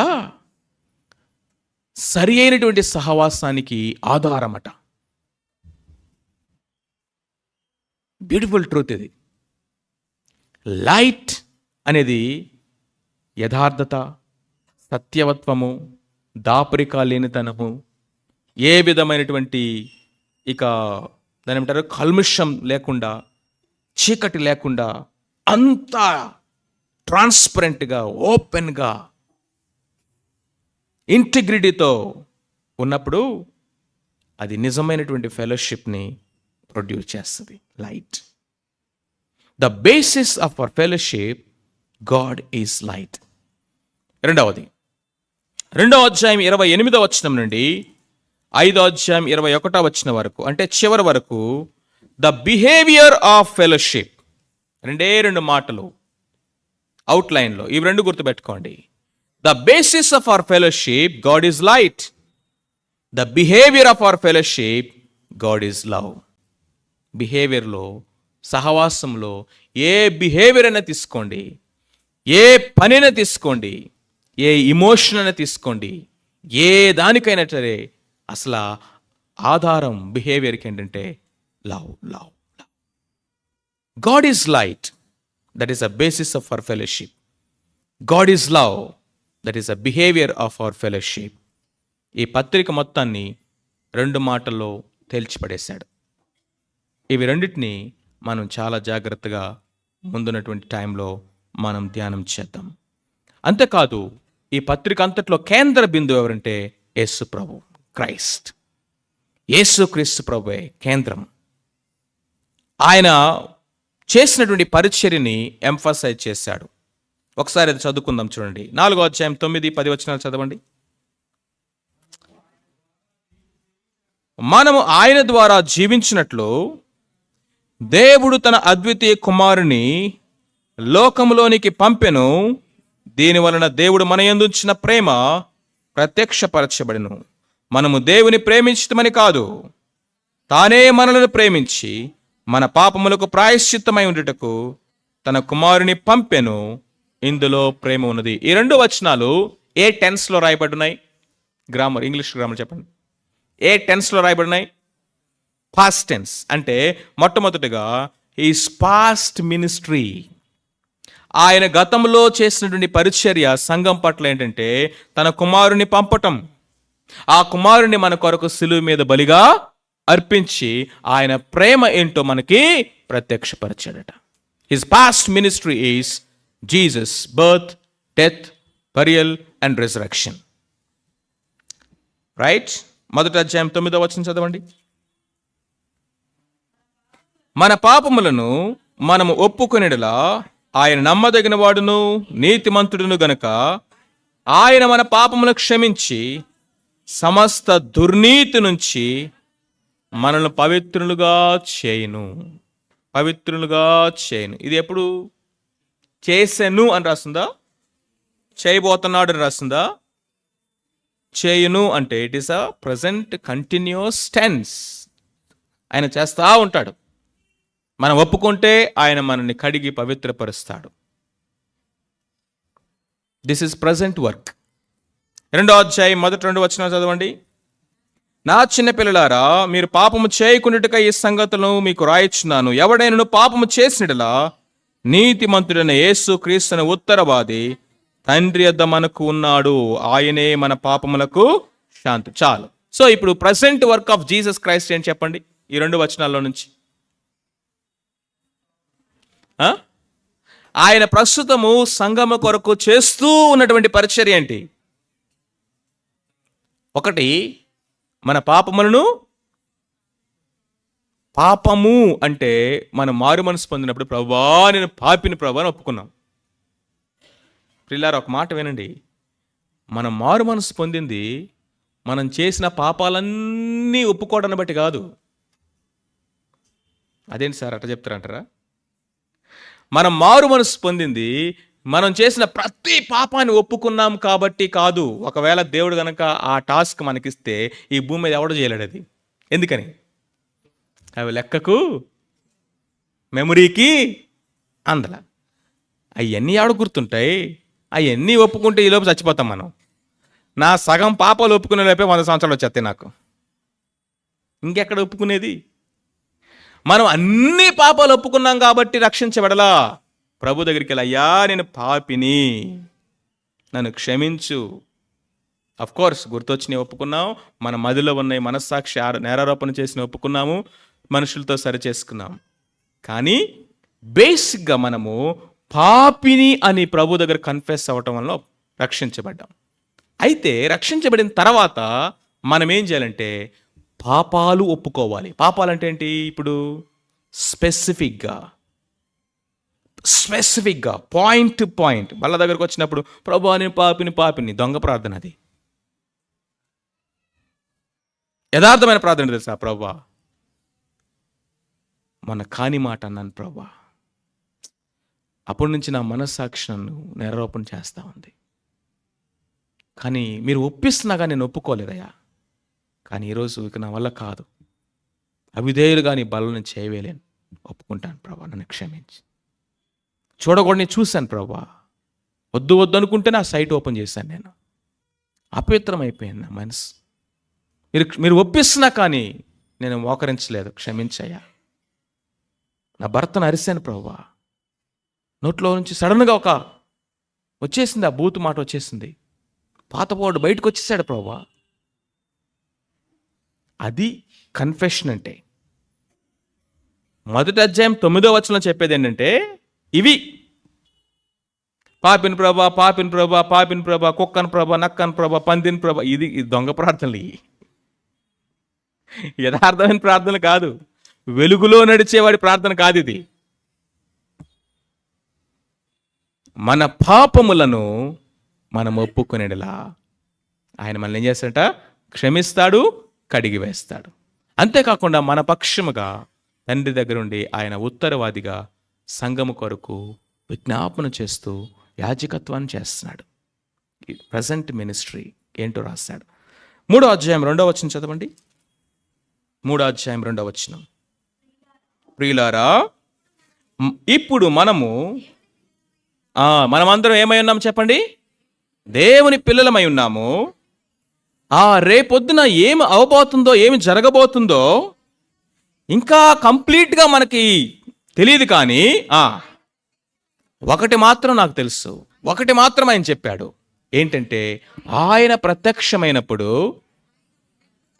A: సరి అయినటువంటి సహవాసానికి ఆధారమట. బ్యూటిఫుల్ ట్రూత్ ఇది. లైట్ అనేది యథార్థత, సత్యవత్వము, దాపరిక లేనితనము, ఏ విధమైనటువంటి ఇక దాని ఏమంటారు కల్ముషం లేకుండా, చీకటి లేకుండా, అంతా ట్రాన్స్పరెంట్గా, ఓపెన్గా, ఇంటిగ్రిటీతో ఉన్నప్పుడు అది నిజమైనటువంటి ఫెలోషిప్ని ప్రొడ్యూస్ చేస్తుంది. Light. The basis of our fellowship, God is light. రెండవది, 2వ అధ్యాయం 28వ వచనం నుండి 5వ అధ్యాయం 21వ వచనం వరకు, అంటే చివరి వరకు ద బిహేవియర్ ఆఫ్ ఫెలోషిప్. 2 మాటలు అవుట్లైన్లో, ఇవి 2 గుర్తుపెట్టుకోండి. The basis of our fellowship, God is light. The behaviour of our fellowship, God is love. బిహేవియర్లో, సహవాసంలో ఏ బిహేవియర్ అయినా తీసుకోండి, ఏ పనైనా తీసుకోండి, ఏ ఇమోషన్ అయినా తీసుకోండి, ఏ దానికైనా సరే అసలు ఆధారం బిహేవియర్కి ఏంటంటే love, love, love. God is light, that is a basis of our fellowship. God is love, that is a behaviour of our fellowship. ఈ పత్రిక మొత్తాన్ని 2 మాటల్లో తేల్చిపడేశాడు. ఇవి రెండింటినీ మనం చాలా జాగ్రత్తగా ముందున్నటువంటి టైంలో మనం ధ్యానం చేద్దాం. అంతేకాదు, ఈ పత్రిక అంతట్లో కేంద్ర బిందువు ఎవరంటే యేసు ప్రభు, క్రైస్ట్. యేసుక్రీస్తు ప్రభువే కేంద్రం. ఆయన చేసినటువంటి పరిచర్యని ఎంఫసైజ్ చేశాడు. ఒకసారి అది చదువుకుందాం, చూడండి. 4వ అధ్యాయం 9-10 వచనాలు చదవండి. మనము ఆయన ద్వారా జీవించినట్లు దేవుడు తన అద్వితీయ కుమారుని లోకములోనికి పంపెను. దీని వలన దేవుడు మన యందు ఉంచిన ప్రేమ ప్రత్యక్షపరచబడెను. మనము దేవుని ప్రేమించటమని కాదు, తానే మనలను ప్రేమించి మన పాపములకు ప్రాయశ్చిత్తమై ఉండుటకు తన కుమారుని పంపెను. ఇందులో ప్రేమ ఉన్నది. ఈ 2 వచనాలు ఏ టెన్స్లో రాయబడినాయి? ఇంగ్లీష్ గ్రామర్ చెప్పండి. ఏ టెన్స్లో రాయబడినాయి? Past tense. అంటే మొట్టమొదటిగా ఈస్ పాస్ట్ మినిస్ట్రీ. ఆయన గతంలో చేసినటువంటి పరిచర్య సంఘం పట్ల ఏంటంటే తన కుమారుని పంపటం. ఆ కుమారుని మన కొరకు సిలువ మీద బలిగా అర్పించి ఆయన ప్రేమ ఏంటో మనకి ప్రత్యక్షపరిచాడట. His past ministry is Jesus birth, death, burial and resurrection. Right? 1వ అధ్యాయం 9వ వచనం చదవండి. మన పాపములను మనము ఒప్పుకొనిడలా ఆయన నమ్మదగిన వాడును నీతిమంతుడును గనుక ఆయన మన పాపములను క్షమించి సమస్త దుర్నీతి నుంచి మనల్ని పవిత్రులుగా చేయును. పవిత్రులుగా చేయును. ఇది ఎప్పుడు? చేసెను అని రాస్తుందా? చేయబోతున్నాడు అని రాస్తుందా? చేయును అంటే it is a present continuous tense. ఆయన చేస్తా ఉంటాడు. మనం ఒప్పుకుంటే ఆయన మనల్ని కడిగి పవిత్రపరుస్తాడు. This is present work. 2వ అధ్యాయం మొదటి 2 వచనాలు చదవండి. నా చిన్న పిల్లలారా, మీరు పాపము చేయకుండాటకై ఈ సంగతులను మీకు రాయిచున్నాను. ఎవడైనను పాపము చేసినట్లా నీతిమంతుడైన యేసు క్రీస్తుని ఉత్తరవాది తండ్రి యొద్ద మనకు ఉన్నాడు. ఆయనే మన పాపములకు శాంతి. చాలు. సో ఇప్పుడు present work of Jesus Christ ఏంటి చెప్పండి ఈ 2 వచనాల్లో నుంచి. ఆయన ప్రస్తుతము సంఘము కొరకు చేస్తూ ఉన్నటువంటి పరిచర్య ఏంటి? ఒకటి, మన పాపములను, పాపము అంటే మనం మారు మనసు పొందినప్పుడు ప్రభువా నేను పాపిని ప్రభువా అని ఒప్పుకున్నాం. ప్రియులారా, ఒక మాట వినండి. మనం మారు మనసు పొందింది మనం చేసిన పాపాలన్నీ ఒప్పుకోవడాన్ని బట్టి కాదు. అదేంటి సార్ అట్లా చెప్తారంటారా? మనం మారు మనసు పొందింది మనం చేసిన ప్రతి పాపాన్ని ఒప్పుకున్నాం కాబట్టి కాదు. ఒకవేళ దేవుడు గనక ఆ టాస్క్ మనకిస్తే ఈ భూమి మీద ఎవడో చేయలేడు అది. ఎందుకని? అవి లెక్కకు, మెమరీకి అందల. అవన్నీ ఎవడ గుర్తుంటాయి? అవన్నీ ఒప్పుకుంటే ఈలోపు చచ్చిపోతాం మనం. నా సగం పాపాలు ఒప్పుకునే లోపే 100 సంవత్సరాలు వచ్చేస్తాయి నాకు. ఇంకెక్కడ ఒప్పుకునేది? మనం అన్ని పాపాలు ఒప్పుకున్నాం కాబట్టి రక్షించబడలా. ప్రభు దగ్గరికి వెళ్ళి, అయ్యా నేను పాపిని, నన్ను క్షమించు. అఫ్ కోర్స్ గుర్తొచ్చినవి ఒప్పుకున్నాం, మన మదిలో ఉన్న మనస్సాక్షి నేరారోపణ చేసిన ఒప్పుకున్నాము, మనుషులతో సరి చేసుకున్నాం. కానీ బేసిక్గా మనము పాపిని అని ప్రభు దగ్గర కన్ఫెస్ అవ్వటం వల్ల రక్షించబడ్డాం. అయితే రక్షించబడిన తర్వాత మనం ఏం చేయాలంటే పాపాలు ఒప్పుకోవాలి. పాపాలంటే ఏంటి? ఇప్పుడు స్పెసిఫిక్గా పాయింట్ టు పాయింట్ వాళ్ళ దగ్గరకు వచ్చినప్పుడు ప్రభువా నేను పాపిని దొంగ ప్రార్థన. అది యథార్థమైన ప్రార్థన తెలుసా? ప్రభువా మన కాని మాట అన్నాను ప్రభువా, అప్పటి నుంచి నా మనస్సాక్షి నన్ను నేరారోపణ చేస్తూ ఉంది. కానీ మీరు ఒప్పిస్తున్నాగా నేను ఒప్పుకోలేదయ్యా. కానీ ఈరోజు ఇక నా వల్ల కాదు, అవిధేయులుగా నీ బలను చేయలేను, ఒప్పుకుంటాను ప్రభా, నన్ను క్షమించి. చూడకూడని చూశాను ప్రభా, వద్దు అనుకుంటే నా సైట్ ఓపెన్ చేశాను, నేను అపవిత్రం అయిపోయింది నా మనసు. మీరు ఒప్పిస్తున్నా కానీ నేను మోకరించలేదు, క్షమించయ్యా. నా భర్తను అరిశాను ప్రభా, నోట్లో నుంచి సడన్గా వచ్చేసింది, ఆ బూతు మాట వచ్చేసింది, పాతపోడు బయటకు వచ్చేసాడు ప్రభా. అది కన్ఫెషన్ అంటే. 1వ అధ్యాయం 9వ వచనంలో చెప్పేది ఏంటంటే ఇవి పాపిని ప్రభా, పాపిని ప్రభా, పాపిని ప్రభా, కుక్కని ప్రభా, నక్కని ప్రభా, పందిని ప్రభా. ఇది దొంగ ప్రార్థనలు. ఇవి యథార్థమైన ప్రార్థనలు కాదు. వెలుగులో నడిచేవాడి ప్రార్థన కాదు ఇది. మన పాపములను మనం ఒప్పుకునేలా ఆయన మనల్ని ఏం చేస్తాడట? క్షమిస్తాడు, కడిగి వేస్తాడు. అంతేకాకుండా మన పక్షముగా తండ్రి దగ్గర ఉండి ఆయన ఉత్తరవాదిగా సంఘము కొరకు విజ్ఞాపన చేస్తూ యాజకత్వాన్ని చేస్తున్నాడు. ప్రజెంట్ మినిస్ట్రీ ఏంటో రాశాడు. 3వ అధ్యాయం 2వ వచనం చదవండి. 3వ అధ్యాయం 2వ వచనం. ప్రియులారా, ఇప్పుడు మనమందరం ఏమై ఉన్నాము చెప్పండి? దేవుని పిల్లలమై ఉన్నాము. రేపొద్దున ఏమి అవబోతుందో, ఏమి జరగబోతుందో ఇంకా కంప్లీట్గా మనకి తెలియదు. కానీ ఒకటి మాత్రం నాకు తెలుసు, ఒకటి మాత్రం ఆయన చెప్పాడు. ఏంటంటే, ఆయన ప్రత్యక్షమైనప్పుడు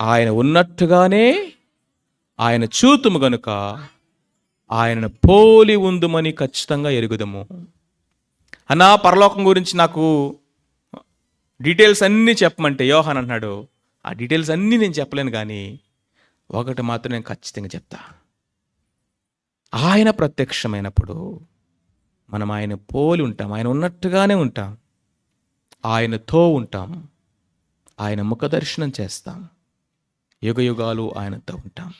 A: ఆయన ఉన్నట్టుగానే ఆయన చూతుము గనుక ఆయనను పోలి ఉందుమని ఖచ్చితంగా ఎరుగుదము. అన్నా, పరలోకం గురించి నాకు డీటెయిల్స్ అన్నీ చెప్పమంటే యోహాన్ అన్నాడు, ఆ డీటెయిల్స్ అన్నీ నేను చెప్పలేను, కానీ ఒకటి మాత్రం నేను ఖచ్చితంగా చెప్తా. ఆయన ప్రత్యక్షమైనప్పుడు మనం ఆయన పోలి ఉంటాం, ఆయన ఉన్నట్టుగానే ఉంటాం, ఆయనతో ఉంటాం, ఆయన ముఖ దర్శనం చేస్తాం, యుగ యుగాలు ఆయనతో ఉంటాం.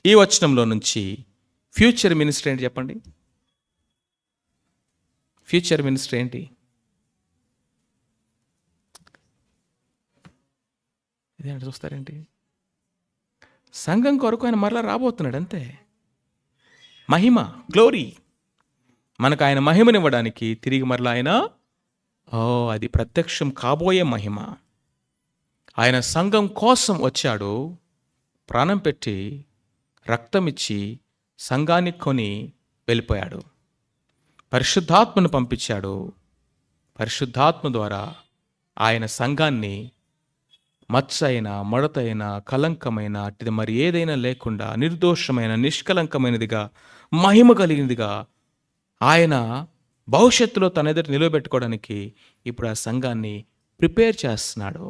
A: ఈ వచనంలో నుంచి ఫ్యూచర్ మినిస్ట్రీ ఏంటి చెప్పండి? ఫ్యూచర్ మినిస్ట్రీ ఏంటి? ఇదేంటి చూస్తారేంటి? సంఘం కొరకు ఆయన మరలా రాబోతున్నాడు, అంతే. మహిమ, గ్లోరీ, మనకు ఆయన మహిమనివ్వడానికి తిరిగి మరలా ఆయన అది ప్రత్యక్షం కాబోయే మహిమ. ఆయన సంఘం కోసం వచ్చాడు, ప్రాణం పెట్టి రక్తం ఇచ్చి సంఘాన్ని కొని వెళ్ళిపోయాడు. పరిశుద్ధాత్మను పంపించాడు. పరిశుద్ధాత్మ ద్వారా ఆయన సంఘాన్ని మచ్చైన, మడతైన, కలంకమైన, అట్టిది మరి ఏదైనా లేకుండా నిర్దోషమైన, నిష్కలంకమైనదిగా, మహిమ కలిగినదిగా ఆయన భవిష్యత్తులో తన ఎదుట నిలబెట్టుకోవడానికి ఇప్పుడు ఆ సంఘాన్ని ప్రిపేర్ చేస్తున్నాడు.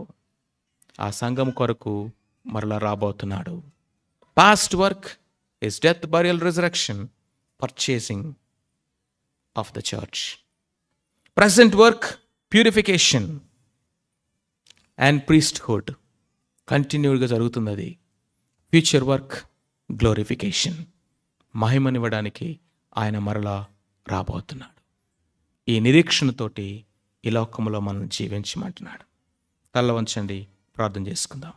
A: ఆ సంఘం కొరకు మరలా రాబోతున్నాడు. Past work is death, burial, resurrection, purchasing of the church. Present work purification and priesthood కంటిన్యూగా జరుగుతుంది. అది ఫ్యూచర్ వర్క్ గ్లోరిఫికేషన్, మహిమనివ్వడానికి ఆయన మరలా రాబోతున్నాడు. ఈ నిరీక్షణతోటి ఈ లోకంలో మనం జీవించమంటున్నాడు. తల్ల వంచండి, ప్రార్థన చేసుకుందాం.